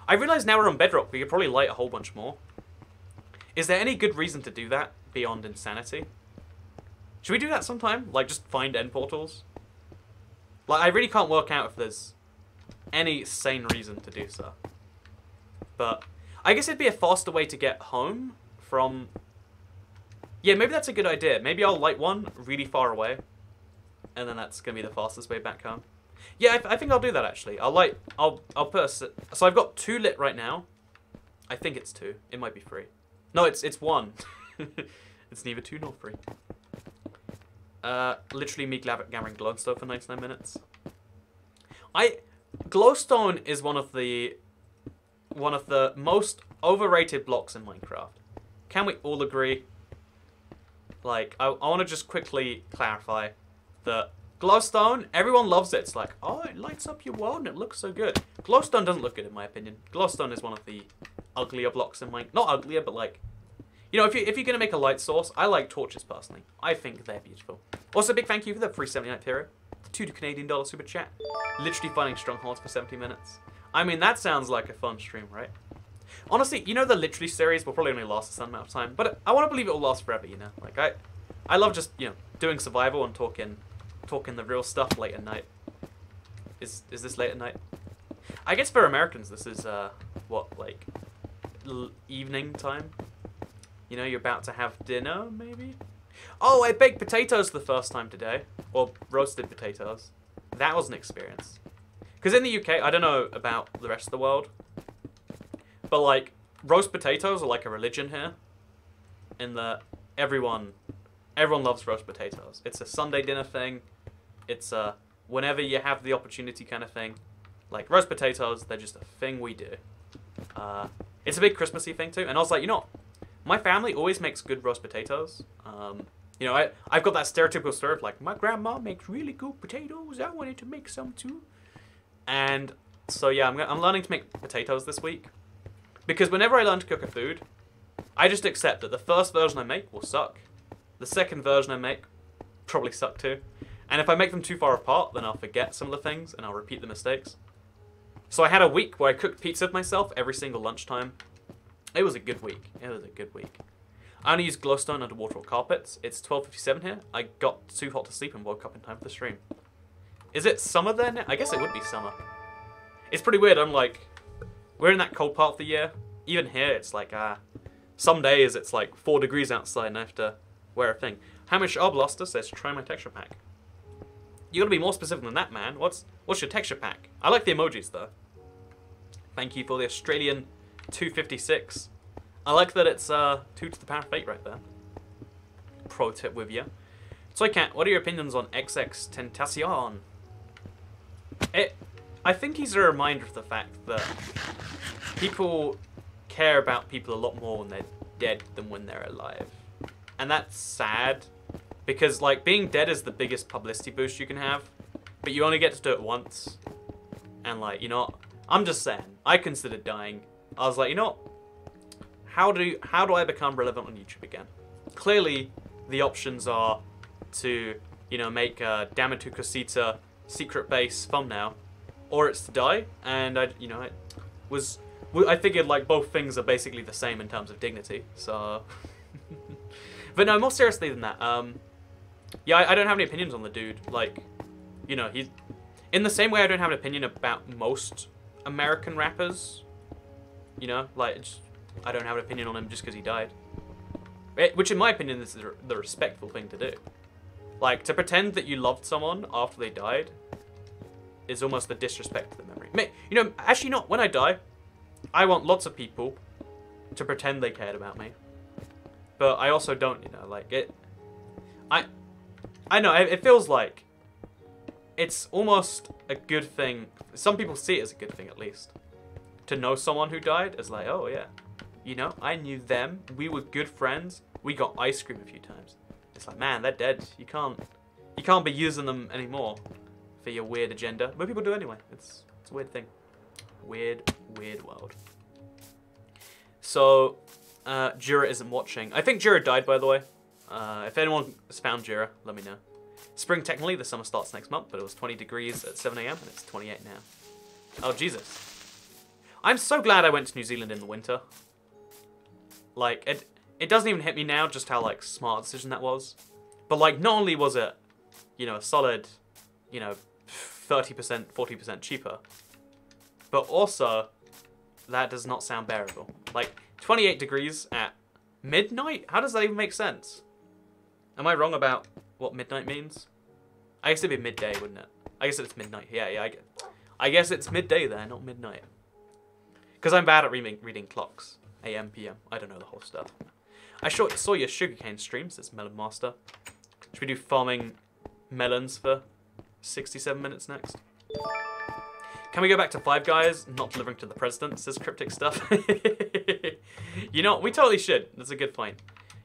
I realise now we're on Bedrock, we could probably light a whole bunch more. Is there any good reason to do that beyond insanity? Should we do that sometime? Like, just find end portals? Like, I really can't work out if there's any sane reason to do so. But I guess it'd be a faster way to get home from... Yeah, maybe that's a good idea. Maybe I'll light one really far away. And then that's going to be the fastest way back home. Yeah, I think I'll do that, actually. I'll put a... So I've got 2 lit right now. I think it's 2. It might be 3. No, it's 1. It's neither 2 nor 3. Literally me gathering glowstone for 99 minutes. Glowstone is one of the most overrated blocks in Minecraft. Can we all agree? Like, I want to just quickly clarify that glowstone, everyone loves it. It's like, oh, it lights up your world and it looks so good. Glowstone doesn't look good in my opinion. Glowstone is one of the uglier blocks in Minecraft. Not uglier, but like, you know, if you're gonna make a light source, I like torches personally. I think they're beautiful. Also, big thank you for the 379th hero, the $2 Canadian super chat. Literally finding strongholds for 70 minutes. I mean, that sounds like a fun stream, right? Honestly, you know, the Literally series will probably only last a certain amount of time, but I want to believe it will last forever. You know, like I love just, you know, doing survival and talking the real stuff late at night. Is this late at night? I guess for Americans, this is what, like evening time. You know, you're about to have dinner, maybe? Oh, I baked potatoes for the first time today. Or roasted potatoes. That was an experience. Because in the UK, I don't know about the rest of the world, but, like, roast potatoes are like a religion here. In that everyone loves roast potatoes. It's a Sunday dinner thing. It's a whenever you have the opportunity kind of thing. Like, roast potatoes, they're just a thing we do. It's a big Christmassy thing, too. And I was like, you know, my family always makes good roast potatoes. You know, I've got that stereotypical story of like, my grandma makes really good potatoes. I wanted to make some too. And so yeah, I'm learning to make potatoes this week. Because whenever I learn to cook a food, I just accept that the first version I make will suck. The second version I make probably suck too. And if I make them too far apart, then I'll forget some of the things and I'll repeat the mistakes. So I had a week where I cooked pizza with myself every single lunchtime. It was a good week. It was a good week. I only used glowstone underwater or carpets. It's 12:57 here. I got too hot to sleep and woke up in time for the stream. Is it summer then? I guess it would be summer. It's pretty weird. I'm like, we're in that cold part of the year. Even here, it's like, some days it's like 4 degrees outside and I have to wear a thing. Hamish Arblaster says, try my texture pack. You gotta be more specific than that, man. What's your texture pack? I like the emojis though. Thank you for the Australian 256. I like that it's 2 to the power of 8 right there. Pro tip with you. Soycat, what are your opinions on XX Tentacion? I think he's a reminder of the fact that people care about people a lot more when they're dead than when they're alive. And that's sad. Because, like, being dead is the biggest publicity boost you can have. But you only get to do it once. And, like, you know, I'm just saying. I considered dying. I was like, you know, how do I become relevant on YouTube again? Clearly, the options are to, you know, make a Damato Casita secret base thumbnail. Or it's to die. And, I figured, like, both things are basically the same in terms of dignity. So... But no, more seriously than that, yeah, I don't have any opinions on the dude. Like, you know, he's... In the same way I don't have an opinion about most American rappers. You know, like, I don't have an opinion on him just because he died. Which, in my opinion, is the respectful thing to do. Like, to pretend that you loved someone after they died is almost a disrespect to the memory. You know, actually not. When I die, I want lots of people to pretend they cared about me. But I also don't, you know, like, I know, it feels like it's almost a good thing. Some people see it as a good thing, at least. To know someone who died is like, oh, yeah. You know, I knew them. We were good friends. We got ice cream a few times. It's like, man, they're dead. You can't be using them anymore for your weird agenda. But people do anyway. It's a weird thing. Weird, weird world. So, Jira isn't watching. I think Jira died, by the way. If anyone has found Jira, let me know. Spring, technically, the summer starts next month, but it was 20 degrees at 7 AM, and it's 28 now. Oh, Jesus. I'm so glad I went to New Zealand in the winter. Like, it doesn't even hit me now just how, like, smart a decision that was. But, like, not only was it, you know, a solid, you know, 30%, 40% cheaper, but also, that does not sound bearable. Like, 28 degrees at midnight? How does that even make sense? Am I wrong about what midnight means? I guess it'd be midday, wouldn't it? I guess it's midnight. Yeah, I guess it's midday there, not midnight. Because I'm bad at reading clocks. AM, PM. I don't know the whole stuff. I saw your sugarcane streams, this Melon Master. Should we do farming melons for 67 minutes next? Can we go back to Five Guys, not delivering to the president, says cryptic stuff? You know, we totally should. That's a good point.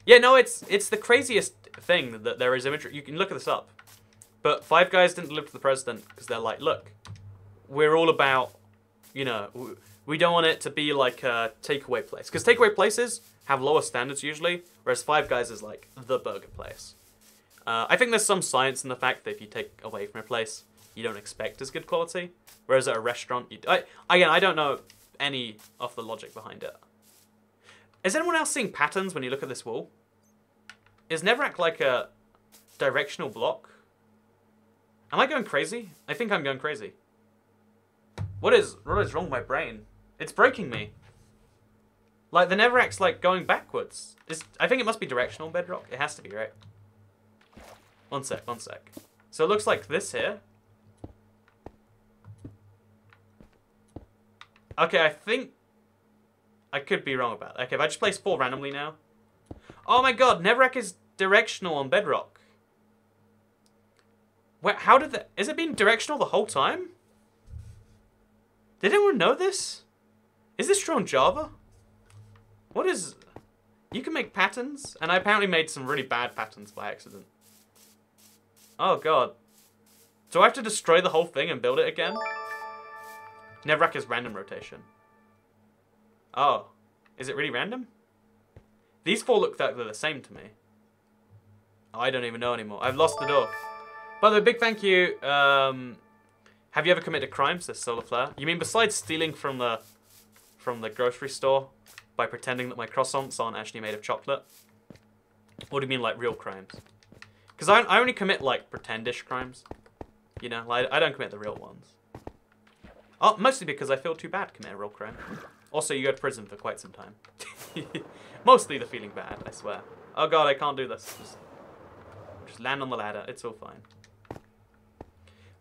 Yeah, no, it's the craziest thing that there is imagery. You can look this up. But Five Guys didn't deliver to the president because they're like, look, we're all about, you know, we don't want it to be like a takeaway place. Because takeaway places have lower standards usually, whereas Five Guys is like the burger place. I think there's some science in the fact that if you take away from a place, you don't expect as good quality. Whereas at a restaurant, again, I don't know any of the logic behind it. Is anyone else seeing patterns when you look at this wall? Is Nether like a directional block? Am I going crazy? I think I'm going crazy. What is wrong with my brain? It's breaking me. Like, the Netherrack's like going backwards. I think it must be directional bedrock. It has to be, right? One sec. So it looks like this here. Okay, I think I could be wrong about that. Okay, if I just place 4 randomly now. Oh my god, Netherrack is directional on bedrock. Wait, how did that... Is it being directional the whole time? Did anyone know this? Is this true on Java? What is... You can make patterns? And I apparently made some really bad patterns by accident. Oh god. Do I have to destroy the whole thing and build it again? Netherrack is random rotation. Oh. Is it really random? These 4 look like they're the same to me. Oh, I don't even know anymore. I've lost the door. By the way, big thank you. Have you ever committed a crime, says Solar Flare? You mean besides stealing from the grocery store by pretending that my croissants aren't actually made of chocolate? Or do you mean like real crimes? Because I only commit like pretendish crimes. You know, like, I don't commit the real ones. Oh, mostly because I feel too bad to commit a real crime. Also, you go to prison for quite some time. Mostly the feeling bad, I swear. Oh god, I can't do this. Just land on the ladder. It's all fine.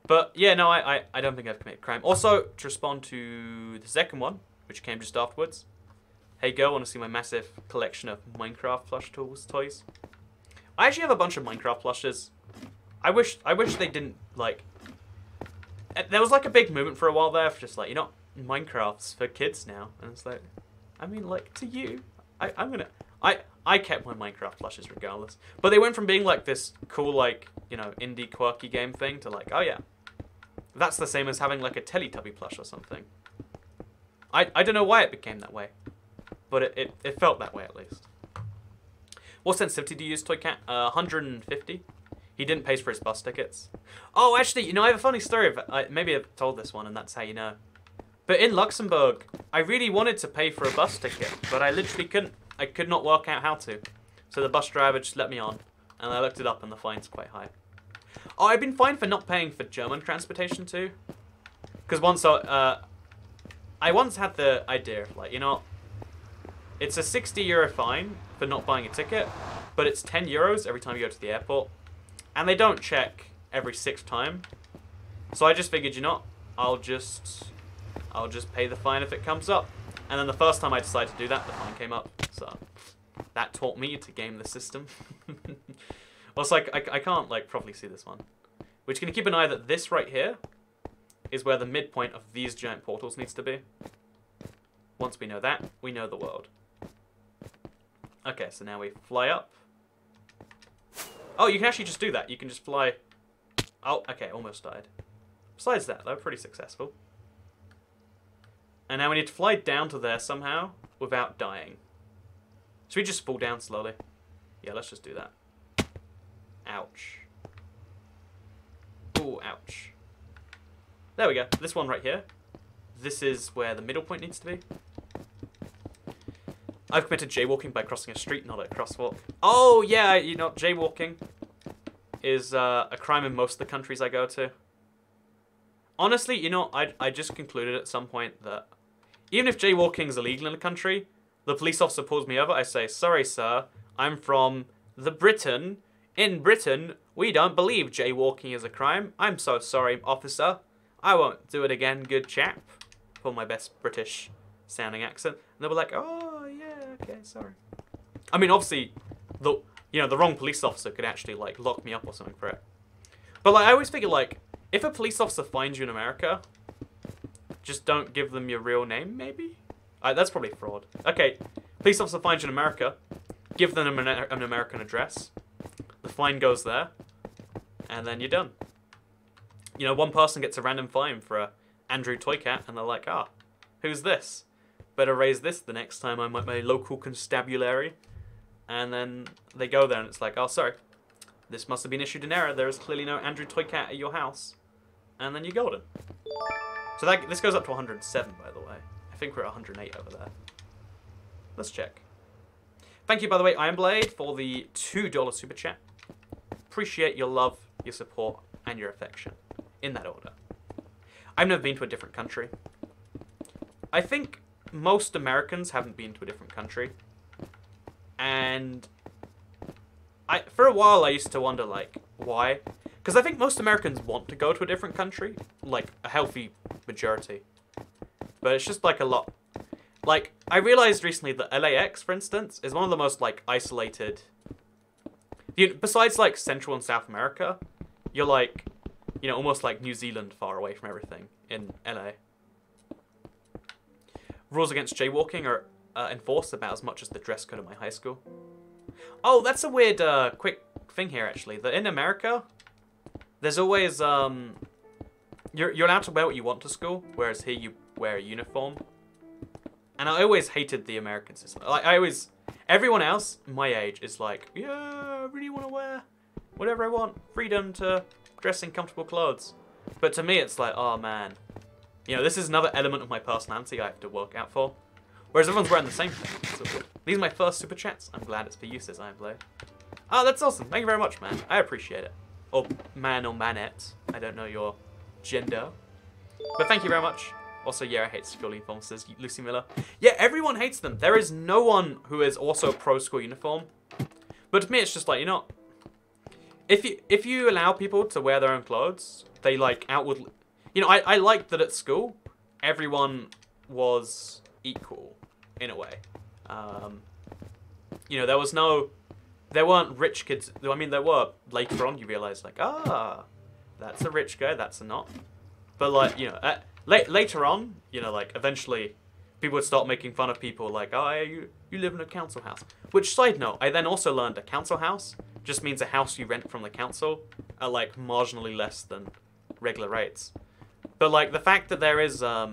But yeah, no, I don't think I've committed crime. Also, to respond to the second one, which came just afterwards. Hey girl, want to see my massive collection of Minecraft plush toys? I actually have a bunch of Minecraft plushes. I wish they didn't, like... There was like a big movement for a while there for just like, you know, Minecraft's for kids now. And it's like, I mean, like, to you, I kept my Minecraft plushes regardless. But they went from being like this cool, like, you know, indie quirky game thing to like, oh yeah, that's the same as having like a Teletubby plush or something. I don't know why it became that way, but it felt that way at least. What sensitivity do you use, Toy Cat? 150. He didn't pay for his bus tickets. Oh, actually, you know, I have a funny story. Maybe I've told this one, and that's how you know. But in Luxembourg, I really wanted to pay for a bus ticket, but I literally couldn't. I could not work out how to. So the bus driver just let me on, and I looked it up, and the fine's quite high. Oh, I've been fined for not paying for German transportation too. Because once I once had the idea of, like, you know, it's a €60 fine for not buying a ticket, but it's €10 every time you go to the airport. And they don't check every 6th time. So I just figured, you know, I'll just pay the fine if it comes up. And then the first time I decided to do that, the fine came up. So that taught me to game the system. Also, like, I can't like properly see this one. We're just gonna keep an eye that this right here is where the midpoint of these giant portals needs to be. Once we know that, we know the world. Okay, so now we fly up. Oh, you can actually just do that. You can just fly. Oh, okay, almost died. Besides that, they were pretty successful. And now we need to fly down to there somehow without dying. Should we just fall down slowly? Yeah, let's just do that. Ouch. Ooh, ouch. There we go. This one right here. This is where the middle point needs to be. I've committed jaywalking by crossing a street, not a crosswalk. Oh, yeah, you know, jaywalking is a crime in most of the countries I go to. Honestly, you know, I just concluded at some point that even if jaywalking is illegal in a country, the police officer pulls me over, I say, sorry, sir, I'm from the Britain. In Britain, we don't believe jaywalking is a crime. I'm so sorry, officer. I won't do it again, good chap. Pull my best British sounding accent. And they were like, oh, yeah, okay, sorry. I mean, obviously, the wrong police officer could actually, like, lock me up or something for it. But, like, I always figure, like, if a police officer finds you in America, just don't give them your real name, maybe? That's probably fraud. Okay, police officer finds you in America, give them an American address, the fine goes there, and then you're done. You know, one person gets a random fine for a Andrew Toy Cat, and they're like, ah, who's this? Better raise this the next time I'm at my local constabulary. And then they go there, and it's like, oh, sorry, this must have been issued in error. There is clearly no Andrew Toy Cat at your house. And then you're golden. So this goes up to 107, by the way. I think we're at 108 over there. Let's check. Thank you, by the way, Iron Blade, for the $2 super chat. Appreciate your love, your support, and your affection. In that order. I've never been to a different country. I think most Americans haven't been to a different country. And for a while I used to wonder, like, why? Because I think most Americans want to go to a different country. Like, a healthy majority. But it's just, like, a lot. Like, I realized recently that LAX, for instance, is one of the most, like, isolated... besides, like, Central and South America, you're, like, you know, almost like New Zealand far away from everything in LA. Rules against jaywalking are enforced about as much as the dress code at my high school. Oh, that's a weird, quick thing here, actually. That in America, there's always, you're allowed to wear what you want to school, whereas here you wear a uniform. And I always hated the American system. Like, everyone else my age is like, yeah, I really want to wear whatever I want. Freedom to dress in comfortable clothes. But to me, it's like, oh, man. You know, this is another element of my personality I have to work out for. Whereas everyone's wearing the same thing. So these are my first super chats. I'm glad it's for you, says Iron Blade. Oh, that's awesome. Thank you very much, man. I appreciate it. Or man or manette. I don't know your gender. But thank you very much. Also, yeah, I hate school uniforms, says Lucy Miller. Yeah, everyone hates them. There is no one who is also pro-school uniform. But to me, it's just like, you know, if you allow people to wear their own clothes, they, like, outwardly... You know, I liked that at school, everyone was equal, in a way. You know, there weren't rich kids. I mean, there were. Later on, you realize, like, ah, that's a rich guy, that's a not. But, like, you know, later on, you know, like, eventually, people would start making fun of people, like, oh, you live in a council house. Which, side note, I then also learned a council house just means a house you rent from the council at, like, marginally less than regular rates. But, like, the fact that there is, I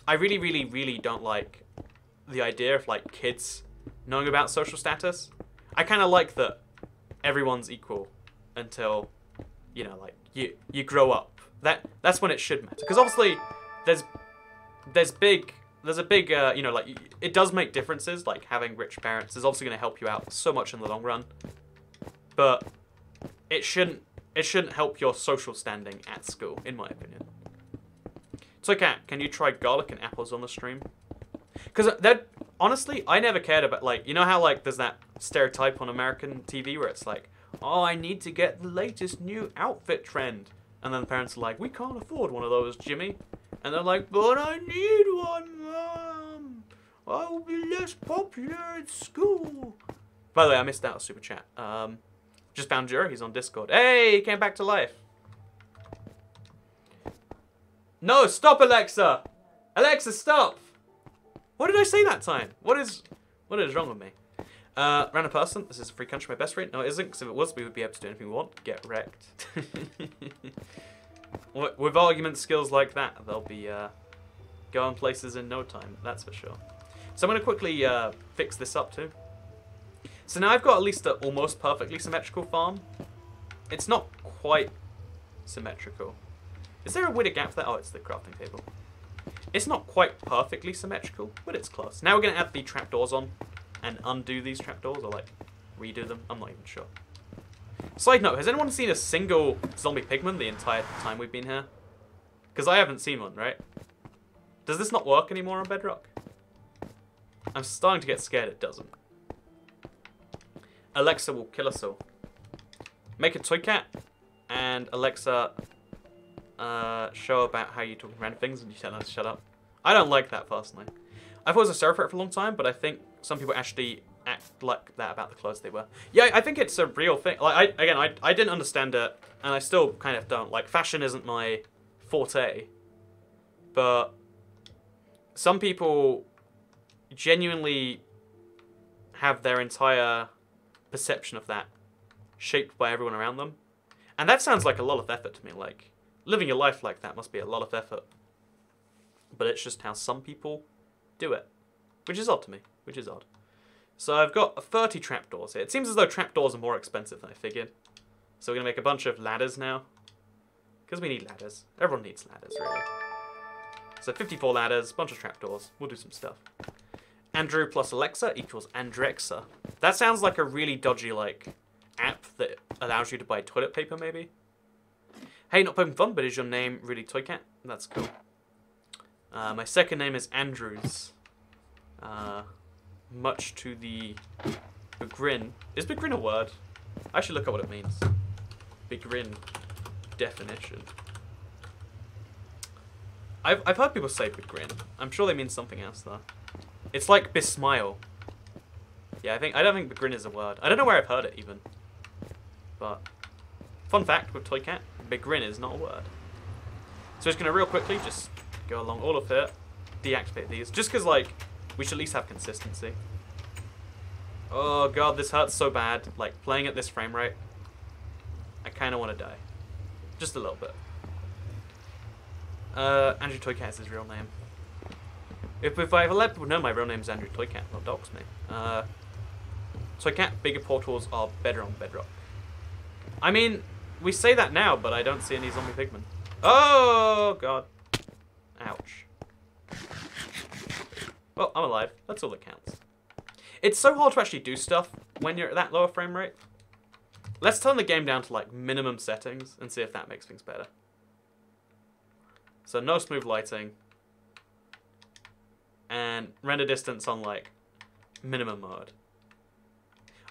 really, really, really don't like the idea of, like, kids knowing about social status. I kind of like that everyone's equal until, you know, like, you grow up. That's when it should matter. Because, obviously, there's a big, you know, like, it does make differences, like, having rich parents is obviously going to help you out so much in the long run. But it shouldn't help your social standing at school, in my opinion. So, Kat, can you try garlic and apples on the stream? Because honestly, I never cared about, like, you know how, like, there's that stereotype on American TV where it's like, oh, I need to get the latest new outfit trend. And then the parents are like, we can't afford one of those, Jimmy. And they're like, but I need one, Mom. I will be less popular at school. By the way, I missed out a super chat. Just found Jura, he's on Discord. Hey, he came back to life. No, stop, Alexa! Alexa, stop! What did I say that time? What is wrong with me? Random person, this is a free country, my best friend. No, it isn't, because if it was, we would be able to do anything we want. Get wrecked. With argument skills like that, they'll be going places in no time, that's for sure. So I'm going to quickly fix this up too. So now I've got at least an almost perfectly symmetrical farm. It's not quite symmetrical. Is there a wider gap there? Oh, it's the crafting table. It's not quite perfectly symmetrical, but it's close. Now we're going to add the trapdoors on and undo these trapdoors, or like redo them. I'm not even sure. Side note, has anyone seen a single zombie pigman the entire time we've been here? Because I haven't seen one, right? Does this not work anymore on Bedrock? I'm starting to get scared it doesn't. Alexa will kill us all. Make a toy cat, and Alexa show about how you talk around things and you tell her to shut up. I don't like that personally. I thought it was a stereotype for a long time, but I think some people actually act like that about the clothes they wear. Yeah, I think it's a real thing. Like, I didn't understand it, and I still kind of don't. Like, fashion isn't my forte, but some people genuinely have their entire perception of that shaped by everyone around them. And that sounds like a lot of effort to me. Like, living your life like that must be a lot of effort. But it's just how some people do it. Which is odd to me. Which is odd. So I've got 30 trapdoors here. It seems as though trapdoors are more expensive than I figured. So we're going to make a bunch of ladders now. Because we need ladders. Everyone needs ladders, really. So 54 ladders, bunch of trapdoors. We'll do some stuff. Andrew plus Alexa equals Andrexa. That sounds like a really dodgy, like, app that allows you to buy toilet paper, maybe. Hey, not poking fun, but is your name really Toy Cat? That's cool. My second name is Andrews. Much to the begrin. Is begrin a word? I should look up what it means. Begrin definition. I've heard people say begrin. I'm sure they mean something else though. It's like besmile. Yeah, I don't think begrin is a word. I don't know where I've heard it even. But fun fact with Toy Cat, begrin is not a word. So just gonna real quickly just go along all of it, deactivate these, just because like we should at least have consistency. Oh god, this hurts so bad. Like playing at this frame rate, I kind of want to die, just a little bit. Andrew Toy Cat is his real name. If I ever let people know my real name is Andrew Toy Cat, they'll dox me. Toy Cat, bigger portals are better on Bedrock. I mean, we say that now, but I don't see any zombie pigmen. Oh god. Ouch. Well, I'm alive. That's all that counts. It's so hard to actually do stuff when you're at that lower frame rate. Let's turn the game down to like minimum settings and see if that makes things better. So no smooth lighting. And render distance on like minimum mode.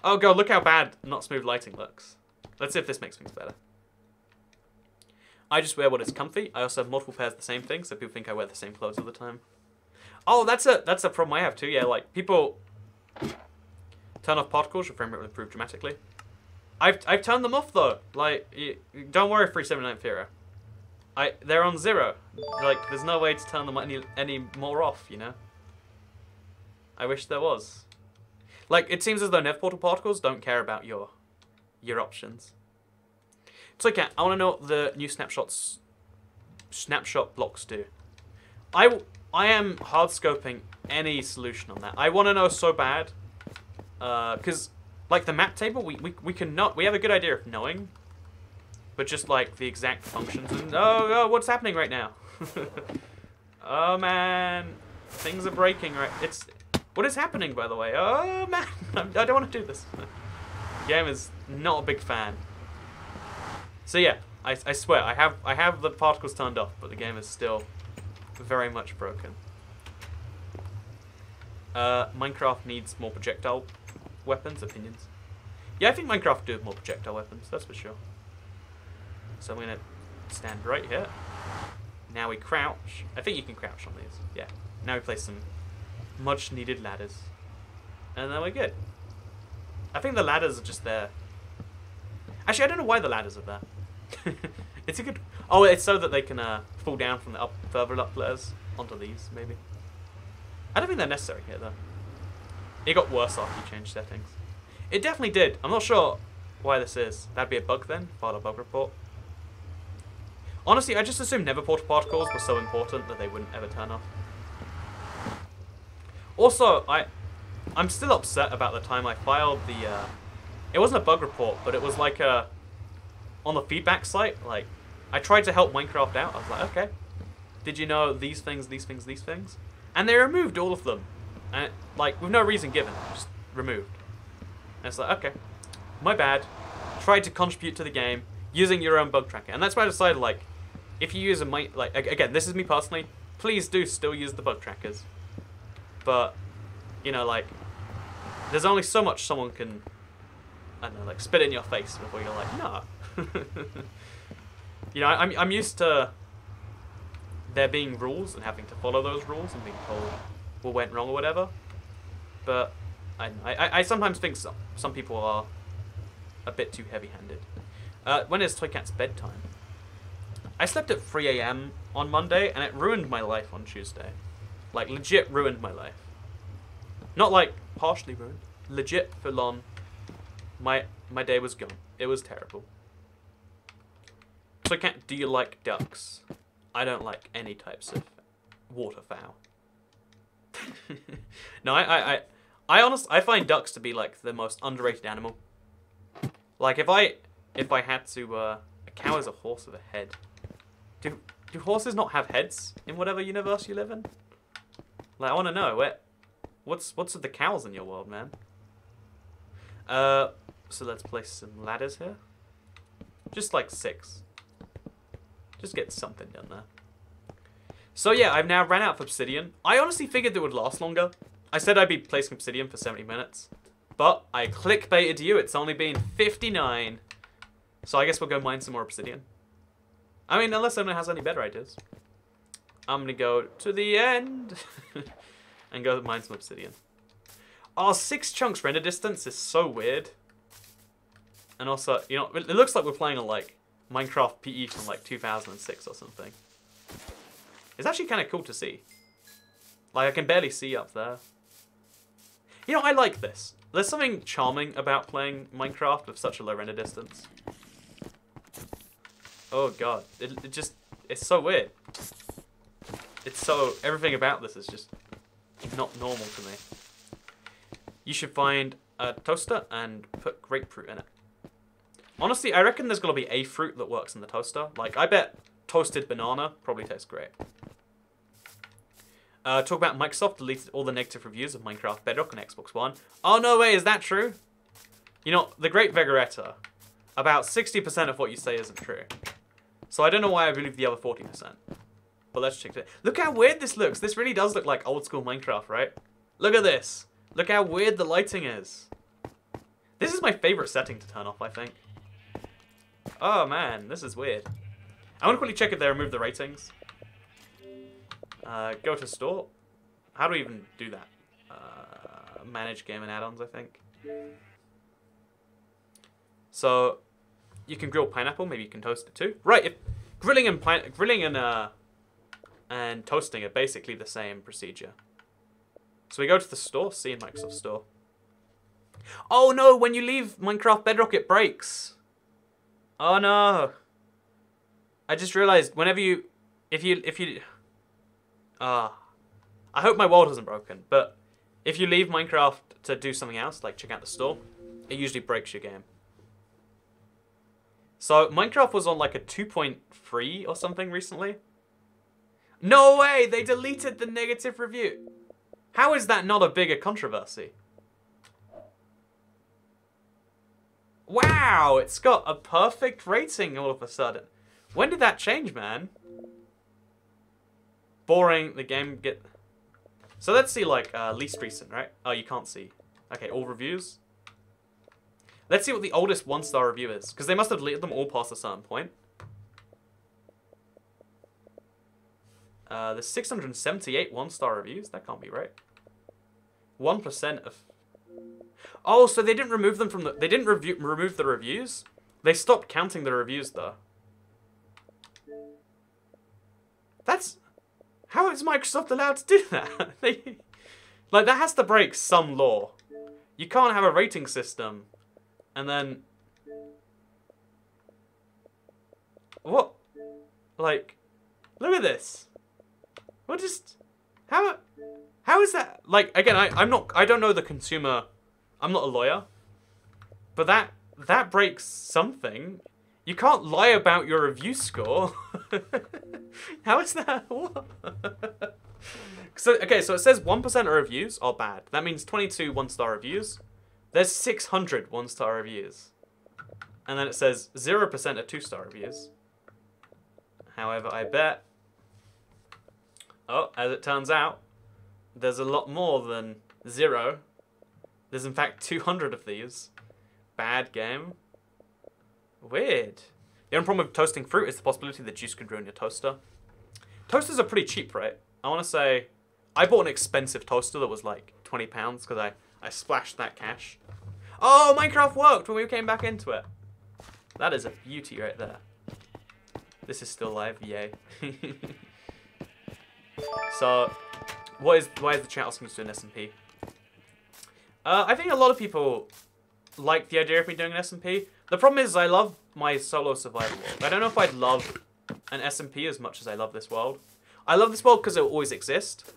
Oh god, look how bad not smooth lighting looks. Let's see if this makes things better. I just wear what is comfy. I also have multiple pairs of the same thing, so people think I wear the same clothes all the time. Oh, that's a problem I have too. Yeah, like people turn off particles, your frame rate will improve dramatically. I've turned them off though. Like, don't worry, 379 Fira. They're on 0. Like, there's no way to turn them any more off. You know. I wish there was. Like, it seems as though Nether portal particles don't care about your options. So, okay, I want to know what the new snapshot blocks do. I am hard scoping any solution on that. I want to know so bad, because like the map table, we cannot. We have a good idea of knowing, but just like the exact functions and oh what's happening right now? Oh man, things are breaking. Right, what is happening by the way? Oh man, I don't want to do this. The game is not a big fan. So yeah, I swear I have the particles turned off, but the game is still very much broken. Minecraft needs more projectile weapons. Opinions? Yeah, I think Minecraft do have more projectile weapons. That's for sure. So I'm gonna stand right here. Now we crouch. I think you can crouch on these. Yeah. Now we place some much needed ladders, and then we're good. I think the ladders are just there. Actually, I don't know why the ladders are there. It's a good... Oh, it's so that they can fall down from the further up layers onto these, maybe. I don't think they're necessary here, though. It got worse after you changed settings. It definitely did. I'm not sure why this is. That'd be a bug then. File a bug report. Honestly, I just assumed Nether portal particles were so important that they wouldn't ever turn off. Also, I'm still upset about the time I filed the, it wasn't a bug report, but it was like on the feedback site, like, I tried to help Minecraft out. I was like, okay, did you know these things, these things, these things? And they removed all of them. And, like, with no reason given, just removed. And it's like, okay, my bad. Tried to contribute to the game using your own bug tracker. And that's why I decided, like, if you use a, like, again, this is me personally, please do still use the bug trackers. But, you know, like, there's only so much someone can, I don't know, like, spit in your face before you're like, no. You know, I'm used to there being rules and having to follow those rules and being told what went wrong or whatever. But I sometimes think some people are a bit too heavy-handed. When is Toy Cat's bedtime? I slept at 3 AM on Monday, and it ruined my life on Tuesday. Like, legit ruined my life. Not like partially ruined. Legit, full on. My day was gone. It was terrible. Toy Cat, do you like ducks? I don't like any types of waterfowl. No, I honestly, I find ducks to be like the most underrated animal. Like if I had to, a cow is a horse with a head. Do horses not have heads in whatever universe you live in? Like I want to know what's with the cows in your world, man. So let's place some ladders here. Just like 6. Just get something done there. So yeah, I've now ran out of obsidian. I honestly figured it would last longer. I said I'd be placing obsidian for 70 minutes. But I clickbaited you, it's only been 59. So I guess we'll go mine some more obsidian. I mean, unless anyone has any better ideas. I'm gonna go to the end. And go mine some obsidian. Our 6 chunks render distance is so weird. And also, you know, it looks like we're playing on like Minecraft PE from like 2006 or something. It's actually kind of cool to see. Like, I can barely see up there. You know, I like this. There's something charming about playing Minecraft with such a low render distance. Oh god, it's so weird. Everything about this is just not normal to me. You should find a toaster and put grapefruit in it. Honestly, I reckon there's gonna be a fruit that works in the toaster. Like, I bet toasted banana probably tastes great. Talk about Microsoft deleted all the negative reviews of Minecraft Bedrock on Xbox One. Oh, no way, is that true? You know, the great Vegoretta, about 60% of what you say isn't true. So I don't know why I believe the other 40%. But let's check it. Look how weird this looks. This really does look like old school Minecraft, right? Look at this. Look how weird the lighting is. This is my favorite setting to turn off, I think. Oh man, this is weird. I want to quickly check if they removed the ratings. Go to store. How do we even do that? Manage game and add-ons, I think. So you can grill pineapple. Maybe you can toast it too. Right. If grilling and toasting are basically the same procedure. So we go to the store. See in Microsoft Store. Oh no! When you leave Minecraft Bedrock, it breaks. Oh no! I just realized whenever you, I hope my world isn't broken, but if you leave Minecraft to do something else, like check out the store, it usually breaks your game. So Minecraft was on like a 2.3 or something recently. No way! They deleted the negative review. How is that not a bigger controversy? Wow, it's got a perfect rating all of a sudden. When did that change, man? Boring, the game get... So let's see, like, least recent, right? Oh, you can't see. Okay, all reviews. Let's see what the oldest 1-star review is, because they must have deleted them all past a certain point. There's 678 1-star reviews. That can't be right. 1% of... Oh, so they didn't remove them from the... They didn't remove the reviews? They stopped counting the reviews, though. That's... How is Microsoft allowed to do that? Like, that has to break some law. You can't have a rating system and then... What? Like, look at this. What just... How How is that? Like, again, I don't know the consumer. I'm not a lawyer. But that breaks something. You can't lie about your review score. How is that? What? So, okay, so it says 1% of reviews are bad. That means 22 one-star reviews. There's 600 one-star reviews. And then it says 0% are 2-star reviews. However, I bet... Oh, as it turns out, there's a lot more than 0. There's in fact 200 of these. Bad game. Weird. The only problem with toasting fruit is the possibility that juice can ruin your toaster. Toasters are pretty cheap, right? I want to say... I bought an expensive toaster that was like £20 because I splashed that cash. Oh, Minecraft worked when we came back into it. That is a beauty right there. This is still live, yay. So, why is the chat asking us to do an SMP? I think a lot of people like the idea of me doing an SMP. The problem is I love my solo survival world. I don't know if I'd love an SMP as much as I love this world. I love this world because it will always exist.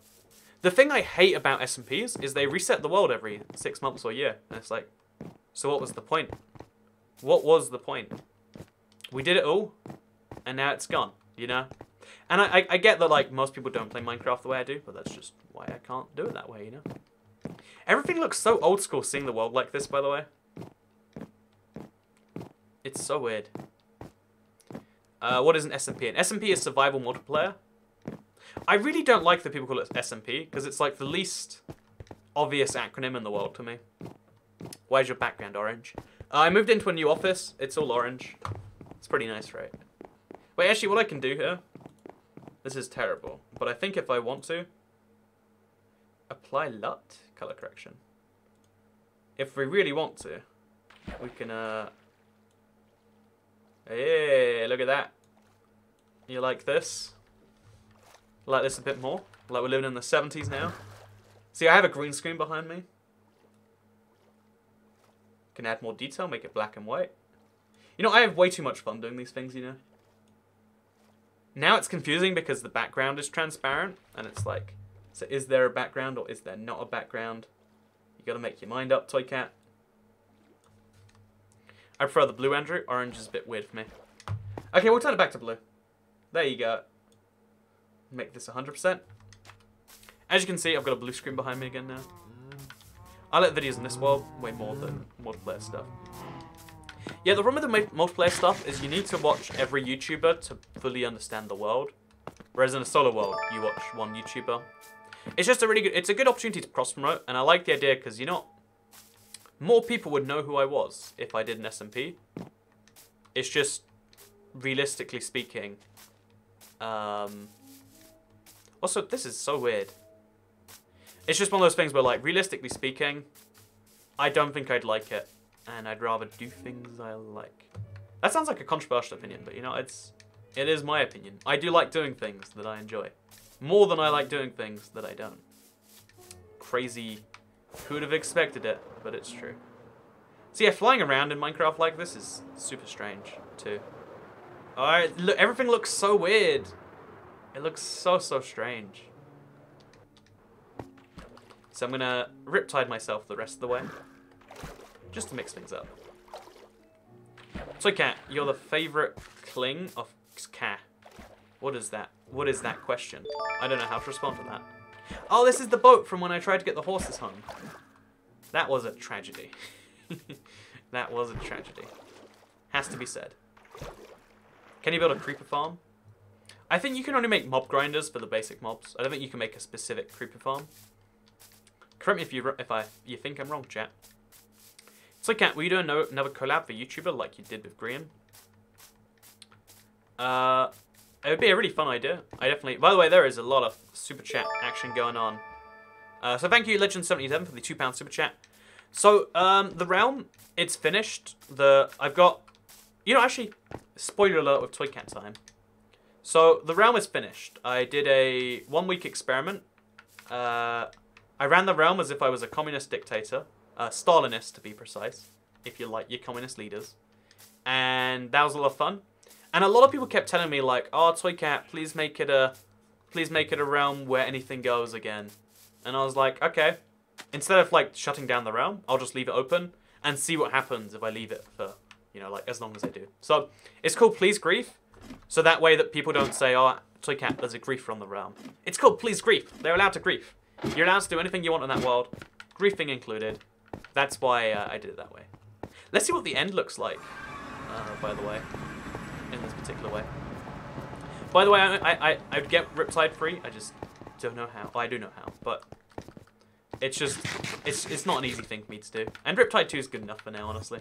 The thing I hate about SMPs is they reset the world every 6 months or a year. And it's like, so what was the point? What was the point? We did it all, and now it's gone, you know? And I get that, like, most people don't play Minecraft the way I do, but that's just why I can't do it that way, you know? Everything looks so old school seeing the world like this, by the way. It's so weird. What is an SMP? An SMP is survival multiplayer. I really don't like that people call it SMP, because it's like the least obvious acronym in the world to me. Why is your background orange? I moved into a new office. It's all orange. It's pretty nice, right? Wait, actually, what I can do here... This is terrible, but I think if I want to... Apply LUT color correction. If we really want to, we can, Hey, look at that. You like this? Like this a bit more? Like we're living in the 70s now? See, I have a green screen behind me. Can add more detail, make it black and white. You know, I have way too much fun doing these things, you know? Now it's confusing because the background is transparent, and it's like, so is there a background or is there not a background? You gotta make your mind up, Toy Cat. I prefer the blue, Andrew. Orange is a bit weird for me. Okay, we'll turn it back to blue. There you go. Make this 100%. As you can see, I've got a blue screen behind me again now. I like videos in this world way more than multiplayer stuff. Yeah, the problem with the multiplayer stuff is you need to watch every YouTuber to fully understand the world. Whereas in a solo world, you watch one YouTuber. It's just it's a good opportunity to cross-promote, and I like the idea because, you know, more people would know who I was if I did an SMP. It's just, realistically speaking, also, this is so weird. It's just one of those things where, like, realistically speaking, I don't think I'd like it, and I'd rather do things I like. That sounds like a controversial opinion, but, you know, it is my opinion. I do like doing things that I enjoy. More than I like doing things that I don't. Crazy. Who would have expected it? But it's true. So yeah, flying around in Minecraft like this is super strange, too. Alright, look, everything looks so weird. It looks so strange. So I'm gonna riptide myself the rest of the way. Just to mix things up. So Cat, you're the favourite cling of Cat. What is that? What is that question? I don't know how to respond to that. Oh, this is the boat from when I tried to get the horses home. That was a tragedy. That was a tragedy. Has to be said. Can you build a creeper farm? I think you can only make mob grinders for the basic mobs. I don't think you can make a specific creeper farm. Correct me if you think I'm wrong, chat. So, Cat, will you do another collab for YouTuber like you did with Green? It would be a really fun idea. I definitely... By the way, there is a lot of super chat action going on. So thank you, Legend77, for the £2 super chat. So, the realm, it's finished. I've got... You know, actually, spoiler alert with Toy Cat time. So, the realm is finished. I did a 1-week experiment. I ran the realm as if I was a communist dictator. Stalinist, to be precise. If you like your communist leaders. And that was a lot of fun. And a lot of people kept telling me, like, oh, Toy Cat, please make it a realm where anything goes again. And I was like, okay, instead of like shutting down the realm, I'll just leave it open and see what happens if I leave it for, you know, like as long as I do. So it's called Please Grief. So that way that people don't say, oh, Toycat, there's a griefer on the realm. It's called Please Grief. They're allowed to grief. You're allowed to do anything you want in that world, griefing included. That's why I did it that way. Let's see what the end looks like, by the way, in this particular way. By the way, I'd get Riptide free. I just don't know how. Well, I do know how, but it's just, it's not an easy thing for me to do. And Riptide 2 is good enough for now, honestly.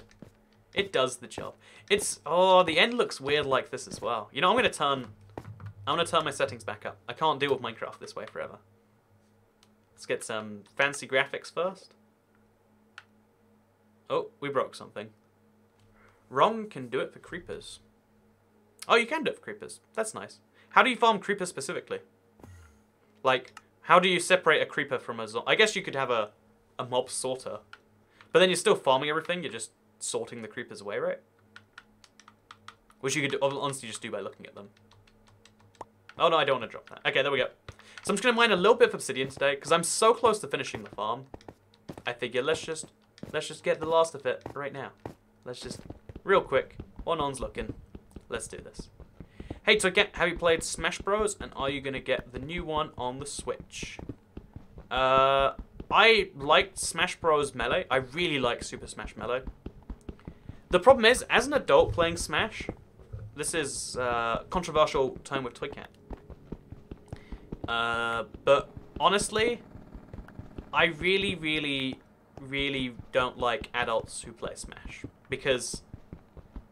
It does the job. It's, oh, the end looks weird like this as well. You know, I'm gonna turn my settings back up. I can't deal with Minecraft this way forever. Let's get some fancy graphics first. Oh, we broke something. Wrong can do it for creepers. Oh, you can do it for creepers. That's nice. How do you farm creepers specifically? Like, how do you separate a creeper from a zombie? I guess you could have a mob sorter. But then you're still farming everything, you're just sorting the creepers away, right? Which you could honestly just do by looking at them. Oh no, I don't want to drop that. Okay, there we go. So I'm just going to mine a little bit of obsidian today, because I'm so close to finishing the farm. I figure let's just get the last of it right now. Let's just, real quick, while no one's looking, let's do this. Hey Toycat, have you played Smash Bros? And are you going to get the new one on the Switch? I liked Smash Bros. Melee. I really like Super Smash Melee. The problem is, as an adult playing Smash, this is controversial time with Toycat. But honestly, I really don't like adults who play Smash. Because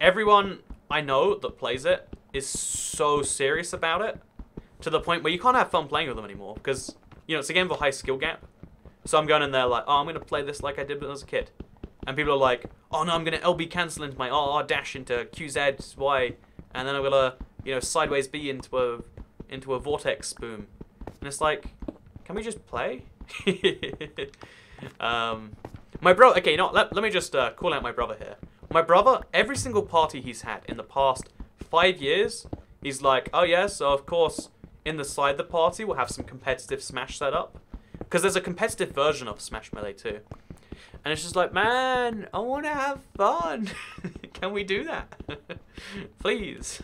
everyone I know that plays it is so serious about it, to the point where you can't have fun playing with them anymore. Because, you know, it's a game with a high skill gap. So I'm going in there like, oh, I'm going to play this like I did when I was a kid. And people are like, oh no, I'm going to LB cancel into my RR dash into QZY. And then I'm going to, you know, sideways B into a vortex boom. And it's like, can we just play? My bro, okay, you know what, let me just call out my brother here. My brother, every single party he's had in the past 5 years, he's like, oh yeah, so of course, inside the party we'll have some competitive Smash set up. Because there's a competitive version of Smash Melee too. And it's just like, man, I want to have fun. Can we do that? Please.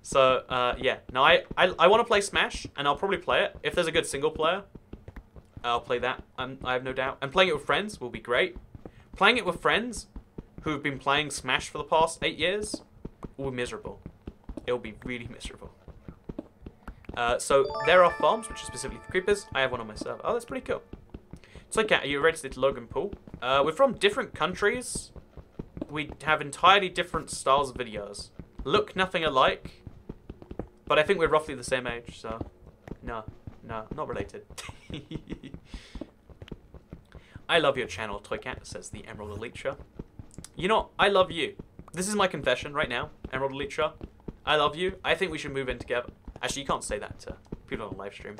So, yeah. No, I want to play Smash, and I'll probably play it. If there's a good single player, I'll play that. I have no doubt. And playing it with friends will be great. Playing it with friends who've been playing Smash for the past 8 years will be miserable. It'll be really miserable. So, there are farms, which are specifically for creepers. I have one on my server. Oh, that's pretty cool. So, Cat, are you registered to Logan Paul? We're from different countries. We have entirely different styles of videos. Look nothing alike. But I think we're roughly the same age, so... No, not related. I love your channel, Toycat, says the Emerald Elite. You know, I love you. This is my confession right now, Emerald Elite. I love you. I think we should move in together. Actually, you can't say that to people on a live stream.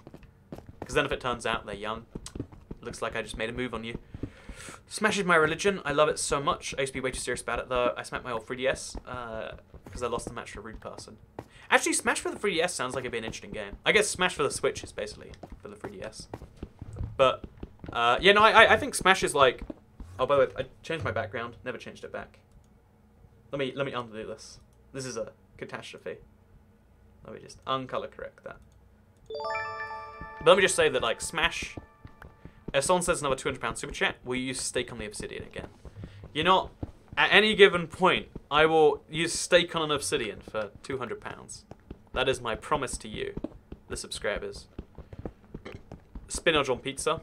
Because then if it turns out they're young, it looks like I just made a move on you. Smash is my religion. I love it so much. I used to be way too serious about it, though. I smacked my old 3DS because I lost the match to a rude person. Actually, Smash for the 3DS sounds like it'd be an interesting game. I guess Smash for the Switch is basically for the 3DS. But, yeah, no, I think Smash is like... Oh, by the way, I changed my background. Never changed it back. Let me undo this. This is a catastrophe. Let me just uncolor correct that. But let me just say that, like, Smash... If someone says another £200 super chat, will you use steak on the obsidian again? You know, at any given point, I will use steak on an obsidian for £200. That is my promise to you, the subscribers. Spinach on pizza.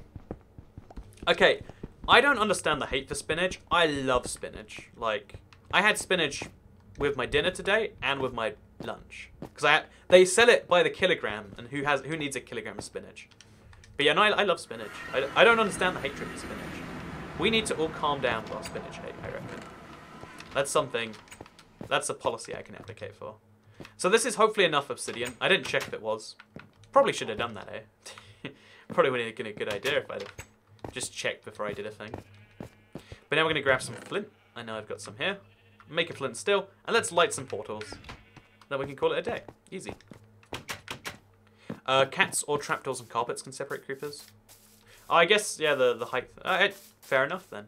Okay, I don't understand the hate for spinach. I love spinach. Like, I had spinach with my dinner today and with my lunch. Because they sell it by the kilogram, and who needs a kilogram of spinach? But yeah, no, I love spinach. I don't understand the hatred for spinach. We need to all calm down with our spinach hate, I reckon. That's a policy I can advocate for. So this is hopefully enough obsidian. I didn't check if it was. Probably should have done that, eh? Probably wouldn't have been a good idea if I'd have just checked before I did a thing. But now we're going to grab some flint. I know I've got some here. Make a flint still, and let's light some portals. Then we can call it a day. Easy. Cats or trapdoors and carpets can separate creepers. Oh, I guess, yeah, the height. Fair enough, then.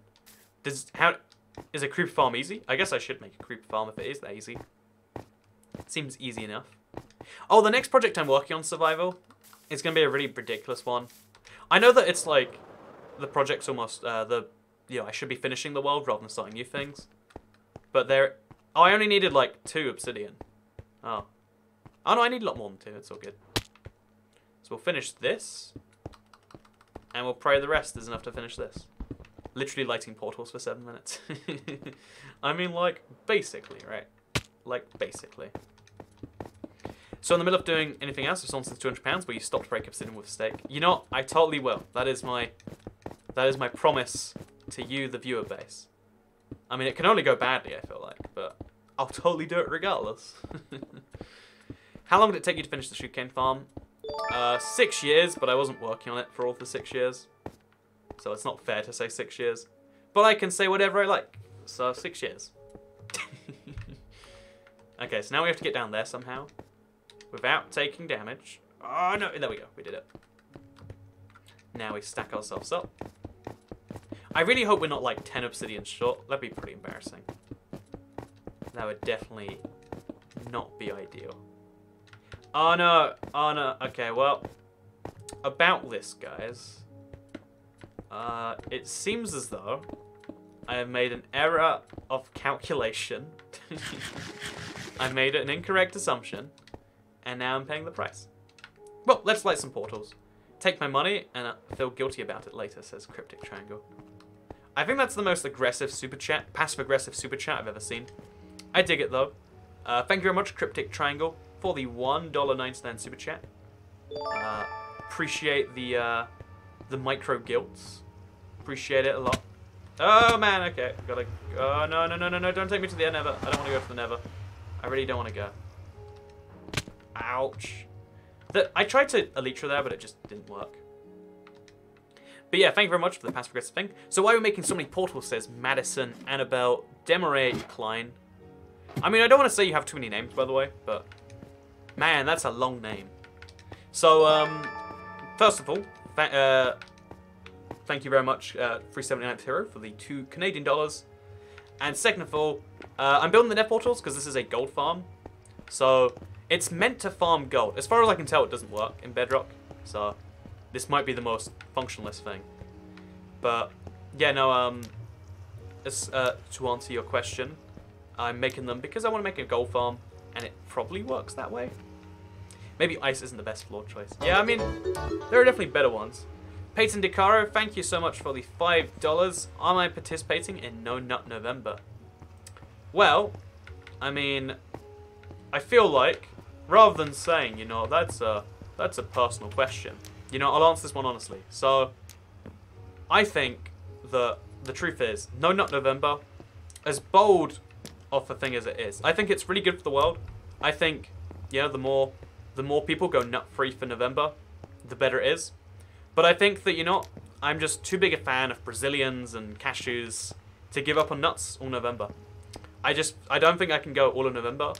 Is a creeper farm easy? I guess I should make a creeper farm if it is that easy. Seems easy enough. Oh, the next project I'm working on, survival, is going to be a really ridiculous one. I know that it's like, the project's almost, I should be finishing the world rather than starting new things. But there, oh, I only needed like 2 obsidian. Oh. Oh no, I need a lot more than 2, it's all good. So we'll finish this. And we'll pray the rest is enough to finish this. Literally lighting portals for 7 minutes. I mean, like, basically, right? Like, basically. So in the middle of doing anything else, if someone says £200, will you stop to break obsidian with a steak? You know, I totally will. That is my promise to you, the viewer base. I mean, it can only go badly, I feel like, but I'll totally do it regardless. How long did it take you to finish the sugarcane farm? 6 years, but I wasn't working on it for all the 6 years. So it's not fair to say 6 years. But I can say whatever I like. So 6 years. Okay, so now we have to get down there somehow. Without taking damage. Oh no, there we go, we did it. Now we stack ourselves up. I really hope we're not like 10 obsidian short. That'd be pretty embarrassing. That would definitely not be ideal. Oh no, oh no. Okay, well, about this, guys. It seems as though I have made an error of calculation. I made an incorrect assumption, and now I'm paying the price. Well, let's light some portals. Take my money, and I feel guilty about it later, says Cryptic Triangle. I think that's the most aggressive super chat, passive-aggressive super chat I've ever seen. I dig it, though. Thank you very much, Cryptic Triangle, for the $1.99 super chat. Appreciate the micro guilts. Appreciate it a lot. Oh, man, okay. Gotta... Oh, no, no, no, no, no, don't take me to the Nether. I don't want to go to the Nether. I really don't want to go. Ouch. I tried to Elytra there, but it just didn't work. But yeah, thank you very much for the passive aggressive thing. So why are we making so many portals, says Madison, Annabelle, Demaray, Klein. I mean, I don't want to say you have too many names, by the way, but... Man, that's a long name. So, first of all, thank you very much, 379th Hero, for the $2 Canadian. And second of all, I'm building the Nether portals because this is a gold farm. So, it's meant to farm gold. As far as I can tell, it doesn't work in Bedrock. So, this might be the most functionless thing. But, yeah, no, to answer your question, I'm making them because I want to make a gold farm, and it probably works that way. Maybe ice isn't the best floor choice. Yeah, I mean, there are definitely better ones. Peyton DeCaro, thank you so much for the $5. Am I participating in No Nut November? Well, I mean, I feel like, rather than saying, you know, that's a personal question, you know, I'll answer this one honestly. So, I think that the truth is, No Nut November, as bold of a thing as it is, I think it's really good for the world. I think, yeah, the more people go nut-free for November, the better it is. But I think that, you know, I'm just too big a fan of Brazilians and cashews to give up on nuts all November. I don't think I can go all of November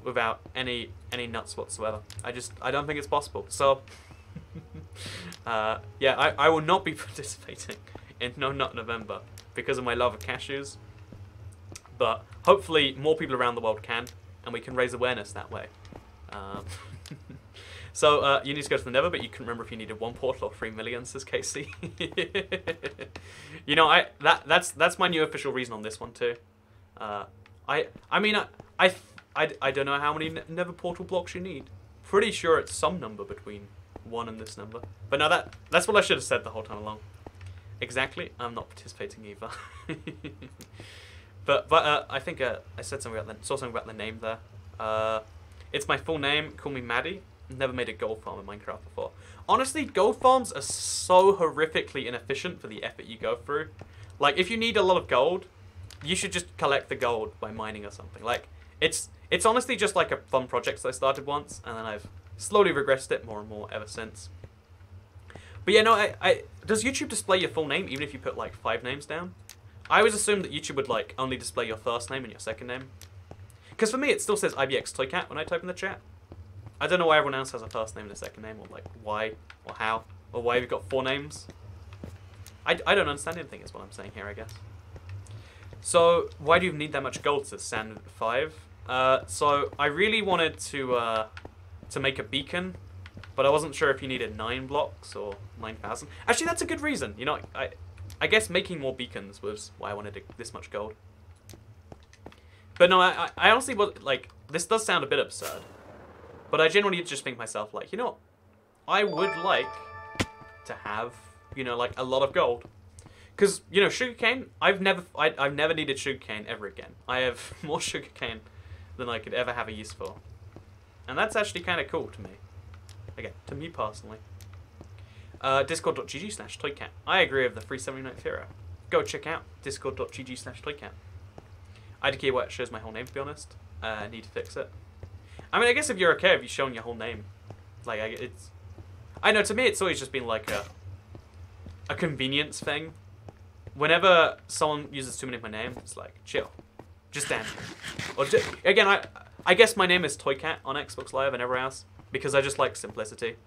without any nuts whatsoever. I don't think it's possible. So, yeah, I will not be participating in No Nut November because of my love of cashews. But hopefully more people around the world can, and we can raise awareness that way. So, you need to go to the Nether, but you couldn't remember if you needed 1 portal or 3 million, says Casey. You know, that's my new official reason on this one too. I mean, I don't know how many Nether portal blocks you need. Pretty sure it's some number between 1 and this number. But no, that's what I should have said the whole time along. Exactly, I'm not participating either. But I think I said something about the name there. It's my full name. Call me Maddie. Never made a gold farm in Minecraft before. Honestly, gold farms are so horrifically inefficient for the effort you go through. Like, if you need a lot of gold, you should just collect the gold by mining or something. Like, it's honestly just like a fun project that I started once, and then I've slowly regressed it more and more ever since. But yeah, no, does YouTube display your full name even if you put like 5 names down? I always assumed that YouTube would like only display your first name and your second name. Because for me, it still says IBX Toycat when I type in the chat. I don't know why everyone else has a first name and a second name, or like why, or how, or why we've got 4 names. I don't understand anything is what I'm saying here, I guess. So, why do you need that much gold to sand 5? So, I really wanted to make a beacon, but I wasn't sure if you needed 9 blocks or 9,000. Actually, that's a good reason. You know, I guess making more beacons was why I wanted this much gold. But no, I honestly was, like, this does sound a bit absurd. But I generally just think to myself, like, you know what? I would like to have, you know, like, a lot of gold. Because, you know, sugarcane, I've never needed sugarcane ever again. I have more sugarcane than I could ever have a use for. And that's actually kind of cool to me. Again, to me personally. Discord.gg/toycat. I agree with the 379th hero. Go check out discord.gg/toycat. I don't care why it shows my whole name, to be honest. I need to fix it. I mean, I guess if you're okay with you showing your whole name. Like, it's... I know, to me, it's always just been like a convenience thing. Whenever someone uses too many of my name, it's like, chill. Just stand. Or again, I guess my name is Toycat on Xbox Live and everywhere else. Because I just like simplicity.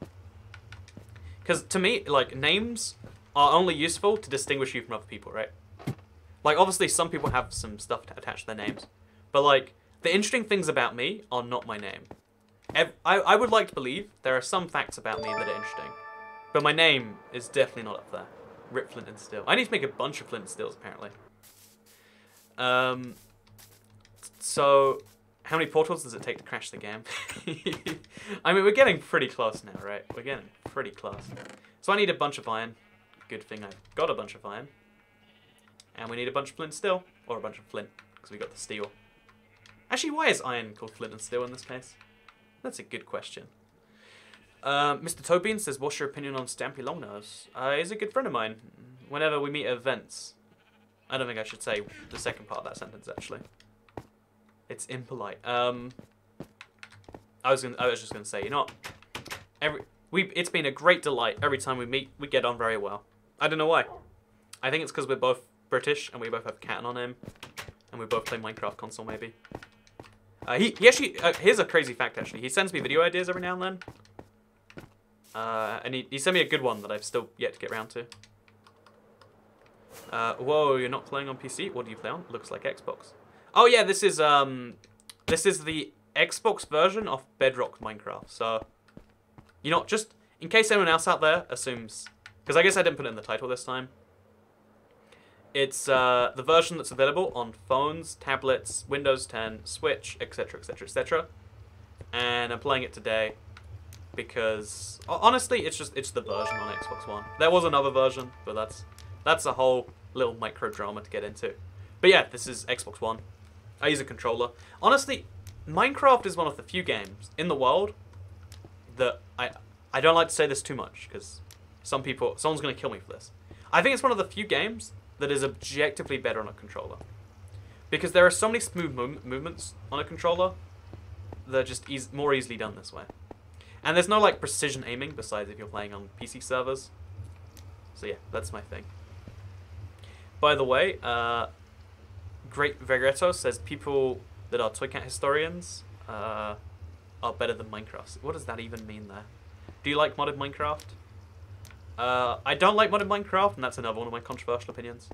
Because to me, like, names are only useful to distinguish you from other people, right? Like, obviously, some people have some stuff attached to their names. But, like, the interesting things about me are not my name. I would like to believe there are some facts about me that are interesting. But my name is definitely not up there. Rip Flint and Steel. I need to make a bunch of Flint and Steels, apparently. So, how many portals does it take to crash the game? I mean, we're getting pretty close now, right? We're getting pretty close. So I need a bunch of iron. Good thing I've got a bunch of iron. And we need a bunch of flint and steel. Or a bunch of flint, because we got the steel. Actually, why is iron called flint and steel in this case? That's a good question. Mr. Tobin says, what's your opinion on Stampy Longnose? He's a good friend of mine. Whenever we meet at events. I don't think I should say the second part of that sentence, actually. It's impolite. I was just gonna say, you know what? It's been a great delight. Every time we meet, we get on very well. I don't know why. I think it's because we're both British and we both have cat on him, and we both play Minecraft console, maybe. He actually, here's a crazy fact actually. He sends me video ideas every now and then. And he sent me a good one that I've still yet to get around to. Whoa, you're not playing on PC? What do you play on? Looks like Xbox. Oh yeah, this is the Xbox version of Bedrock Minecraft. So, you know, just in case anyone else out there assumes, because I guess I didn't put it in the title this time. It's the version that's available on phones, tablets, Windows 10, Switch, etc., etc., etc. And I'm playing it today because honestly, it's the version on Xbox One. There was another version, but that's a whole little micro drama to get into. But yeah, this is Xbox One. I use a controller. Honestly, Minecraft is one of the few games in the world that I don't like to say this too much because someone's gonna kill me for this. I think it's one of the few games that is objectively better on a controller. Because there are so many smooth movements on a controller that are just more easily done this way. And there's no like precision aiming besides if you're playing on PC servers. So yeah, that's my thing. By the way, Great Vegretto says people that are Toycat historians are better than Minecraft. What does that even mean there? Do you like modded Minecraft? I don't like modded Minecraft, and that's another one of my controversial opinions.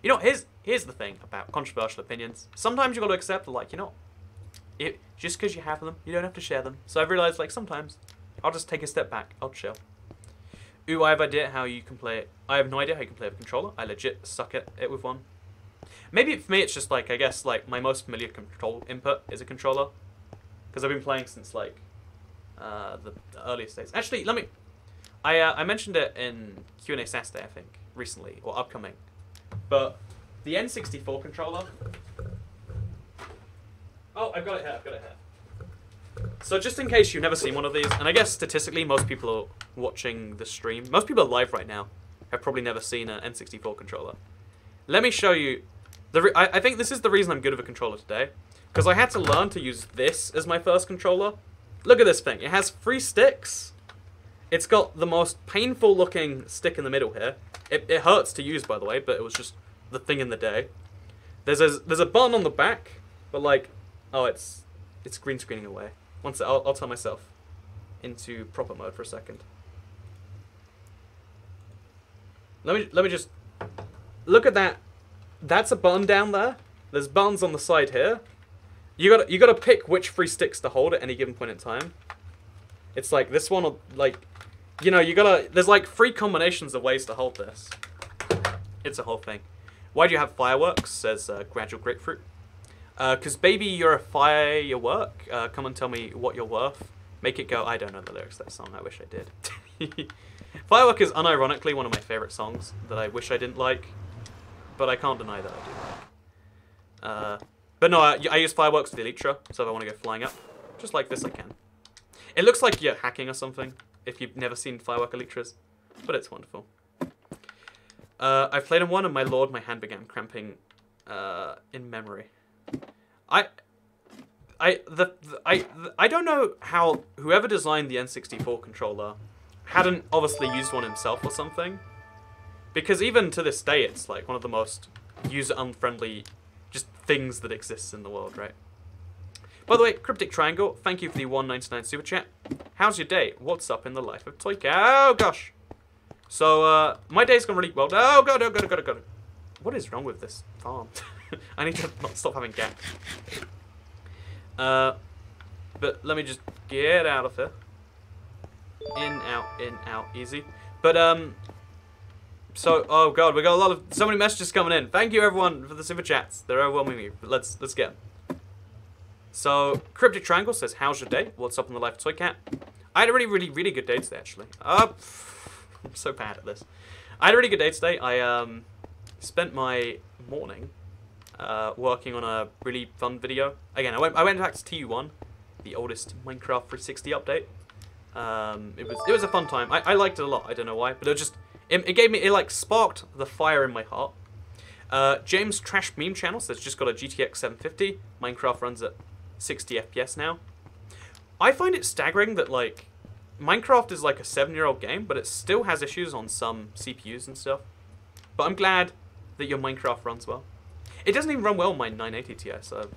You know, here's the thing about controversial opinions. Sometimes you got to accept, like, you know, just because you have them, you don't have to share them. So I've realized, like, sometimes I'll just take a step back. I'll chill. Ooh, I have idea how you can play it. I have no idea how you can play with a controller. I legit suck at it with one. Maybe for me it's just like, I guess, like, my most familiar control input is a controller. Because I've been playing since, like, the earliest days. Actually, I mentioned it in Q&A Saturday, I think, recently, or upcoming. But the N64 controller... Oh, I've got it here. So just in case you've never seen one of these, and I guess statistically most people are watching the stream, most people are live right now, have probably never seen an N64 controller. Let me show you... I think this is the reason I'm good with a controller today. Because I had to learn to use this as my first controller. Look at this thing. It has 3 sticks. It's got the most painful looking stick in the middle here. It hurts to use, by the way, but it was just the thing in the day. There's a button on the back, but like, oh, it's green screening away. Once I'll turn myself into proper mode for a second. Let me just look at that. That's a button down there. There's buttons on the side here. You gotta pick which 3 sticks to hold at any given point in time. It's like this one, or like, you know, there's like 3 combinations of ways to hold this. It's a whole thing. Why do you have fireworks? Says Gradual Grapefruit. 'Cause baby, you're a firework. Come and tell me what you're worth. Make it go. I don't know the lyrics to that song. I wish I did. Firework is unironically one of my favorite songs that I wish I didn't like, but I can't deny that I do like. But no, I use fireworks with the Elytra, so if I want to go flying up, just like this I can. It looks like you're hacking or something, if you've never seen firework Elytras, but it's wonderful. I've played on one, and my lord, my hand began cramping in memory. I don't know how whoever designed the N64 controller hadn't obviously used one himself or something, because even to this day, it's like one of the most user-unfriendly just things that exists in the world, right? By the way, Cryptic Triangle, thank you for the $1.99 super chat. How's your day? What's up in the life of Toy Cat? Oh gosh. So my day's gone really well. Oh god, oh god, oh god, oh god. What is wrong with this farm? I need to not stop having gaps. But let me just get out of here. In, out, easy. But so, oh god, we got so many messages coming in. Thank you everyone for the super chats. They're overwhelming me. But let's get them. So, Cryptic Triangle says, how's your day? What's up in the life of Toy Cat? I had a really good day today, actually. I'm so bad at this. I had a really good day today. I spent my morning working on a really fun video. Again, I went back to TU1, the oldest Minecraft 360 update. It was a fun time. I liked it a lot. I don't know why, but it like sparked the fire in my heart. James Trash Meme Channel says just got a GTX 750. Minecraft runs at 60 FPS now. I find it staggering that like Minecraft is like a 7-year-old game, but it still has issues on some CPUs and stuff. But I'm glad that your Minecraft runs well. It doesn't even run well on my 980 Ti, so I have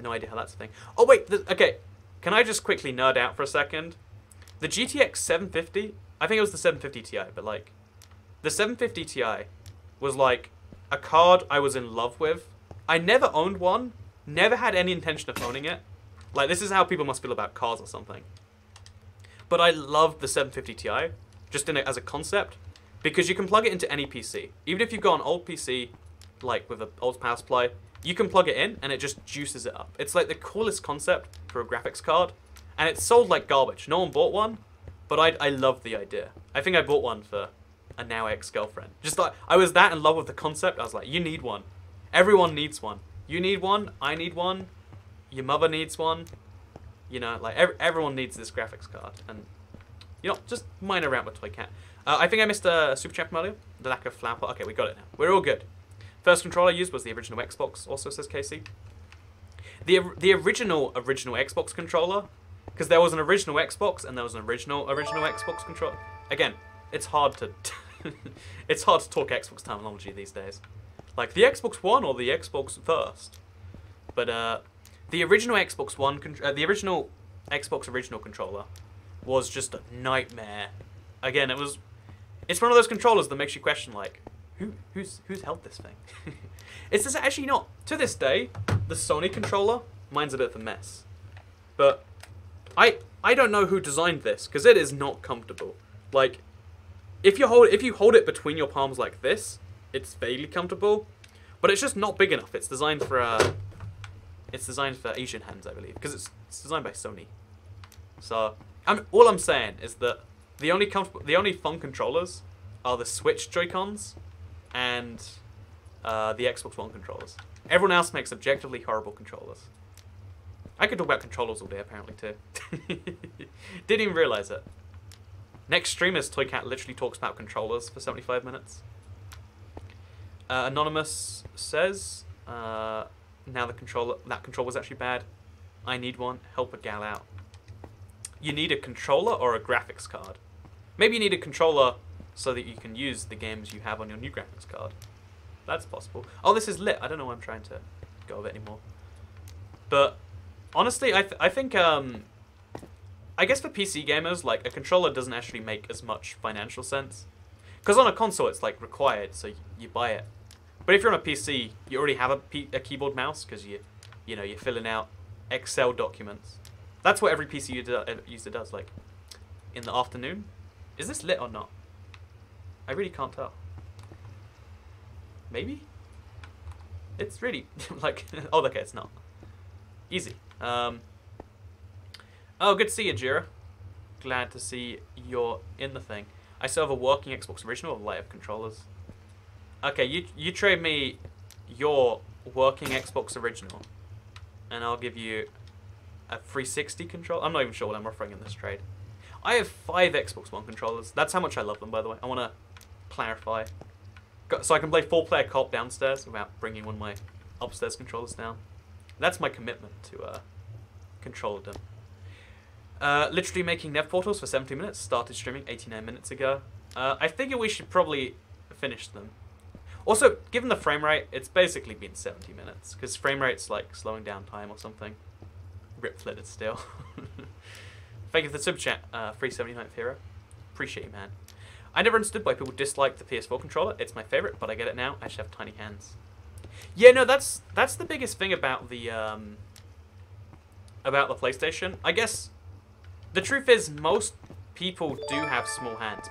no idea how that's a thing. Oh wait, okay. Can I just quickly nerd out for a second? The GTX 750, I think it was the 750 Ti, but like, the 750 Ti was like a card I was in love with. I never owned one, never had any intention of owning it. Like, this is how people must feel about cars or something. But I loved the 750 Ti, just as a concept, because you can plug it into any PC. Even if you've got an old PC, like with an old power supply, you can plug it in and it just juices it up. It's like the coolest concept for a graphics card, and it's sold like garbage. No one bought one, but I love the idea. I think I bought one for a now ex-girlfriend. Just like, I was that in love with the concept, I was like, you need one. Everyone needs one. You need one, I need one, your mother needs one. You know, like, everyone needs this graphics card. And, you know, just minor rant with Toy Cat. I think I missed a super chat from earlier. The lack of flower pot. Okay, we got it now. We're all good. First controller I used was the original Xbox, also says Casey. The original Xbox controller, because there was an original Xbox and there was an original Xbox controller. Again, it's hard to it's hard to talk Xbox terminology these days. Like the Xbox One or the Xbox first. But the original Xbox One, the original Xbox original controller was just a nightmare. Again, it's one of those controllers that makes you question like, who's held this thing? It's just actually not. To this day, the Sony controller, mine's a bit of a mess. But I don't know who designed this, because it is not comfortable. Like, if you hold it between your palms like this, it's vaguely comfortable, but it's just not big enough. It's designed for Asian hands, I believe, because it's designed by Sony. So all I'm saying is that the only fun controllers are the Switch Joy-Cons and the Xbox One controllers. Everyone else makes objectively horrible controllers. I could talk about controllers all day, apparently, too. Didn't even realize it. Next streamer's Toy Cat literally talks about controllers for 75 minutes. Anonymous says, now that controller was actually bad. I need one. Help a gal out. You need a controller or a graphics card? Maybe you need a controller so that you can use the games you have on your new graphics card. That's possible. Oh, this is lit. I don't know why I'm trying to go with it anymore. But honestly, I think I guess for PC gamers, like, a controller doesn't actually make as much financial sense. Because on a console, it's like required, so you buy it. But if you're on a PC, you already have a keyboard mouse because you're filling out Excel documents. That's what every PC user does. Like in the afternoon, is this lit or not? I really can't tell. Maybe. It's really like oh okay, it's not. Easy. Oh, good to see you, Jira. Glad to see you're in the thing. I still have a working Xbox original with light up controllers. Okay, you trade me your working Xbox original, and I'll give you a 360 controller. I'm not even sure what I'm offering in this trade. I have 5 Xbox One controllers. That's how much I love them, by the way. I want to clarify. So I can play 4-player co-op downstairs without bringing one of my upstairs controllers down. That's my commitment to controllerdom. Literally making Nev portals for 70 minutes. Started streaming 89 minutes ago. I figure we should probably finish them. Also, given the frame rate, it's basically been 70 minutes. Because frame rate's like slowing down time or something. Rip flitted still. Thank you for the super chat, 379th hero. Appreciate you, man. I never understood why people dislike the PS4 controller. It's my favorite, but I get it now. I just have tiny hands. Yeah, no, that's the biggest thing about the PlayStation. I guess the truth is most people do have small hands.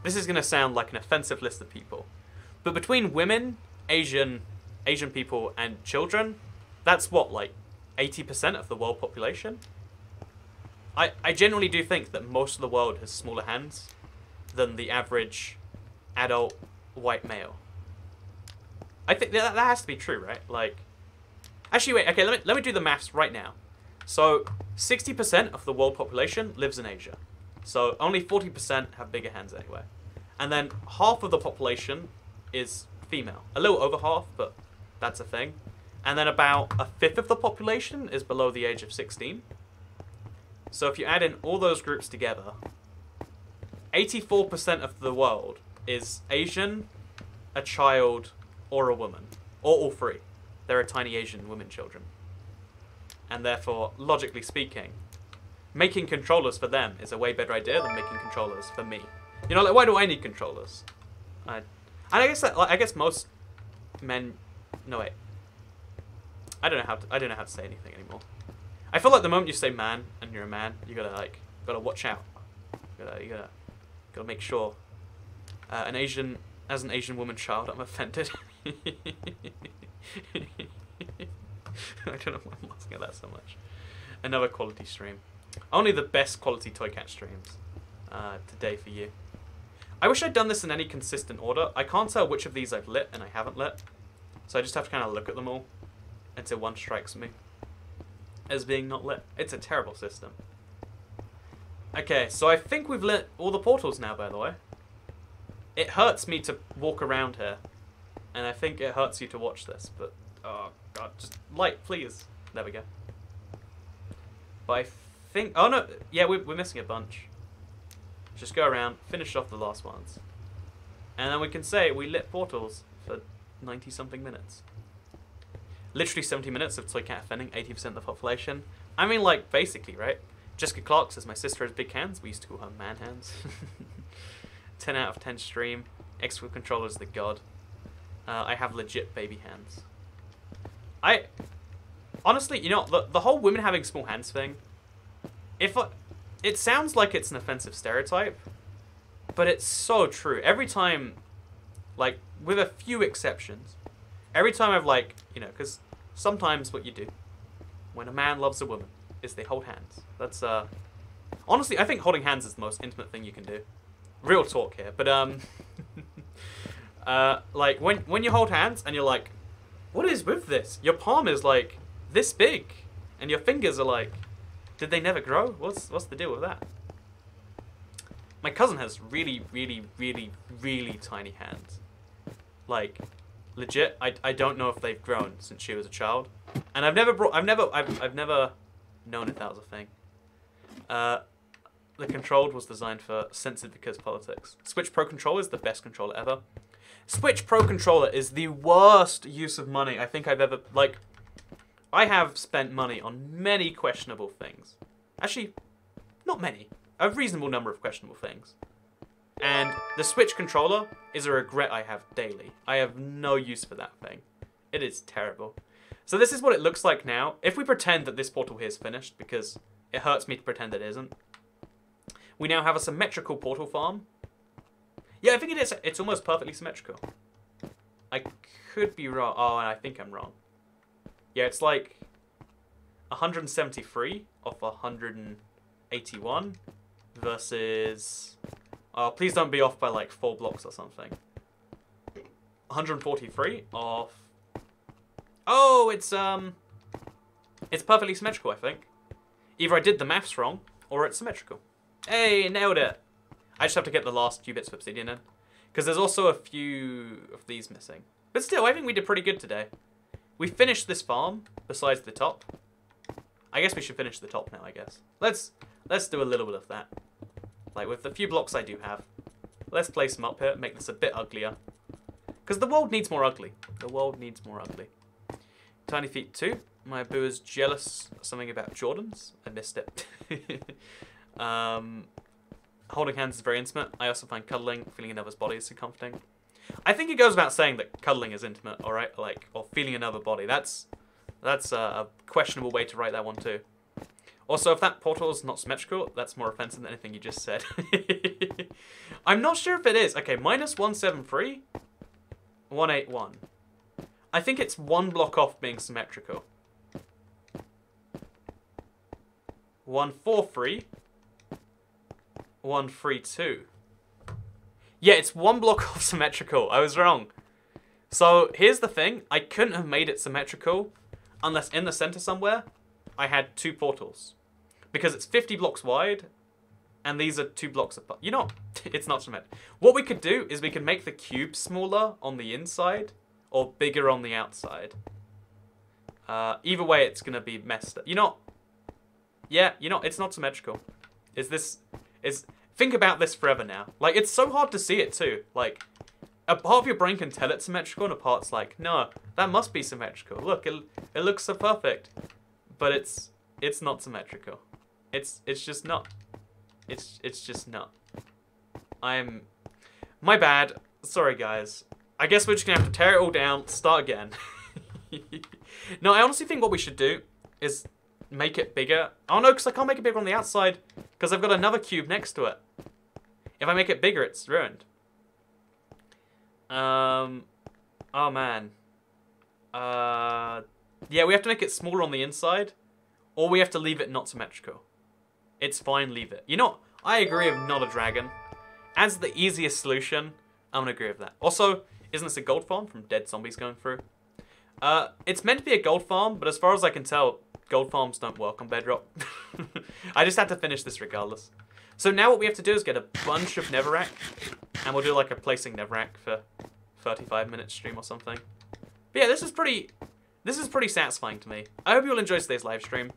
This is gonna sound like an offensive list of people, but between women, Asian people, and children, that's what, like 80% of the world population. I genuinely do think that most of the world has smaller hands than the average adult white male. I think that has to be true, right? Like, actually, wait. Okay, let me do the maths right now. So, 60% of the world population lives in Asia. So only 40% have bigger hands anyway. And then half of the population is female. A little over half, but that's a thing. And then about a fifth of the population is below the age of 16. So if you add in all those groups together, 84% of the world is Asian, a child, or a woman. Or all three. There are tiny Asian women children. And therefore, logically speaking, making controllers for them is a way better idea than making controllers for me. You know, like, why do I need controllers? I guess most men. No wait. I don't know how to say anything anymore. I feel like the moment you say man and you're a man, you gotta watch out. You gotta make sure. As an Asian woman child, I'm offended. I don't know why I'm laughing at that so much. Another quality stream. Only the best quality Toy Cat streams today for you. I wish I'd done this in any consistent order. I can't tell which of these I've lit and I haven't lit. So I just have to kind of look at them all until one strikes me as being not lit. It's a terrible system. Okay, so I think we've lit all the portals now, by the way. It hurts me to walk around here. And I think it hurts you to watch this, but oh god, just light, please. There we go. But I think, oh no, yeah, we're missing a bunch. Just go around, finish off the last ones. And then we can say we lit portals for 90-something minutes. Literally 70 minutes of Toy Cat offending 80% of the population. I mean, like, basically, right? Jessica Clark says, my sister has big hands. We used to call her man hands. 10 out of 10 stream. Xbox controller's the god. I have legit baby hands. Honestly, you know, the whole women having small hands thing, it sounds like it's an offensive stereotype, but it's so true. Every time, like, with a few exceptions, every time I've, like, you know, because sometimes what you do when a man loves a woman is they hold hands. That's, honestly, I think holding hands is the most intimate thing you can do. Real talk here, but, like, when you hold hands and you're like, what is with this? Your palm is, like, this big, and your fingers are, like, did they never grow? What's the deal with that? My cousin has really, really, really, really tiny hands. Like, legit, I don't know if they've grown since she was a child. And I've never known if that was a thing. The Controlled was designed for censored because politics. Switch Pro Controller is the best controller ever. Switch Pro Controller is the worst use of money I think I've ever, like, I have spent money on many questionable things. Actually, not many. A reasonable number of questionable things. And the Switch controller is a regret I have daily. I have no use for that thing. It is terrible. So this is what it looks like now. If we pretend that this portal here is finished, because it hurts me to pretend it isn't. We now have a symmetrical portal farm. Yeah, I think it is. It's almost perfectly symmetrical. I could be wrong. Oh, and I think I'm wrong. Yeah, it's like 173 off 181 versus... Oh, please don't be off by like 4 blocks or something. 143 off... Oh, it's perfectly symmetrical, I think. Either I did the maths wrong, or it's symmetrical. Hey, nailed it! I just have to get the last few bits of obsidian in. Because there's also a few of these missing. But still, I think we did pretty good today. We finished this farm, besides the top. I guess we should finish the top now, I guess. Let's do a little bit of that. Like, with the few blocks I do have. Let's place them up here, make this a bit uglier. Because the world needs more ugly. The world needs more ugly. Tiny Feet 2. My boo is jealous of something about Jordans. I missed it. Holding hands is very intimate. I also find cuddling, feeling another's body is so comforting. I think it goes without saying that cuddling is intimate, alright? Like, or feeling another body. That's a questionable way to write that one too. Also, if that portal is not symmetrical, that's more offensive than anything you just said. I'm not sure if it is. Okay, minus 173, 181. I think it's 1 block off being symmetrical. 143, 132. Yeah, it's 1 block off symmetrical. I was wrong. So, here's the thing. I couldn't have made it symmetrical unless in the center somewhere I had 2 portals. Because it's 50 blocks wide, and these are 2 blocks apart. You know, it's not symmetrical. What we could do is we could make the cube smaller on the inside, or bigger on the outside. Either way, it's going to be messed up. You know, yeah, you know, it's not symmetrical. Think about this forever now. Like, it's so hard to see it too. Like, a part of your brain can tell it's symmetrical, and a part's like, no, that must be symmetrical. Look, it looks so perfect. But it's not symmetrical. It's just not. It's just not. My bad. Sorry, guys. I guess we're just gonna have to tear it all down, start again. No, I honestly think what we should do is make it bigger. Oh no, because I can't make it bigger on the outside, because I've got another cube next to it. If I make it bigger, it's ruined. Oh man. Yeah, we have to make it smaller on the inside, or we have to leave it not symmetrical. It's fine, leave it. You know, I agree with not a dragon. As the easiest solution, I'm gonna agree with that. Also, isn't this a gold farm from dead zombies going through? It's meant to be a gold farm, but as far as I can tell, gold farms don't work on Bedrock. I just had to finish this regardless. So now what we have to do is get a bunch of netherrack, and we'll do like a placing netherrack for 35-minute stream or something. But yeah, this is pretty satisfying to me. I hope you all enjoyed today's live stream.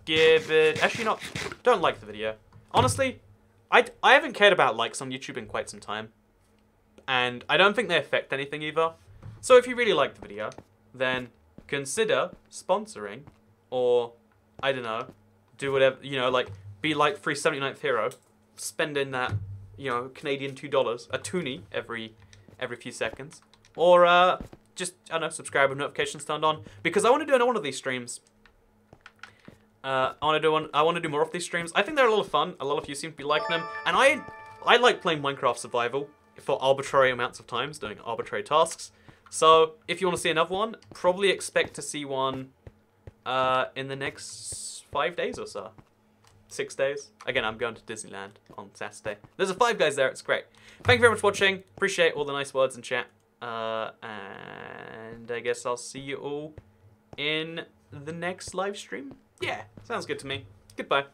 Give it... Actually not... Don't like the video. Honestly, I haven't cared about likes on YouTube in quite some time. And I don't think they affect anything either. So if you really like the video, then consider sponsoring. Or, I don't know, do whatever, you know, like, be like 379th hero. Spend in that, you know, Canadian $2, a toonie every few seconds. Or, just, I don't know, subscribe with notifications turned on. Because I want to do another one of these streams. I want to do more of these streams. I think they're a lot of fun. A lot of you seem to be liking them. And I like playing Minecraft Survival for arbitrary amounts of times, doing arbitrary tasks. So, if you want to see another one, probably expect to see one in the next 5 days or so. 6 days. Again, I'm going to Disneyland on Saturday. There's a Five Guys there. It's great. Thank you very much for watching. Appreciate all the nice words in chat. And I guess I'll see you all in the next live stream. Yeah, sounds good to me. Goodbye.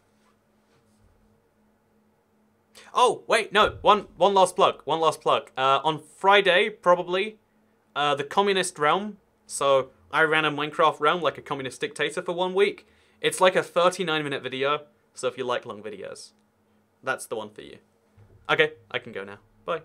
Oh, wait, no. One last plug. One last plug. On Friday, probably, the Communist Realm. So, I ran a Minecraft realm like a communist dictator for 1 week. It's like a 39-minute video. So if you like long videos, that's the one for you. Okay, I can go now. Bye.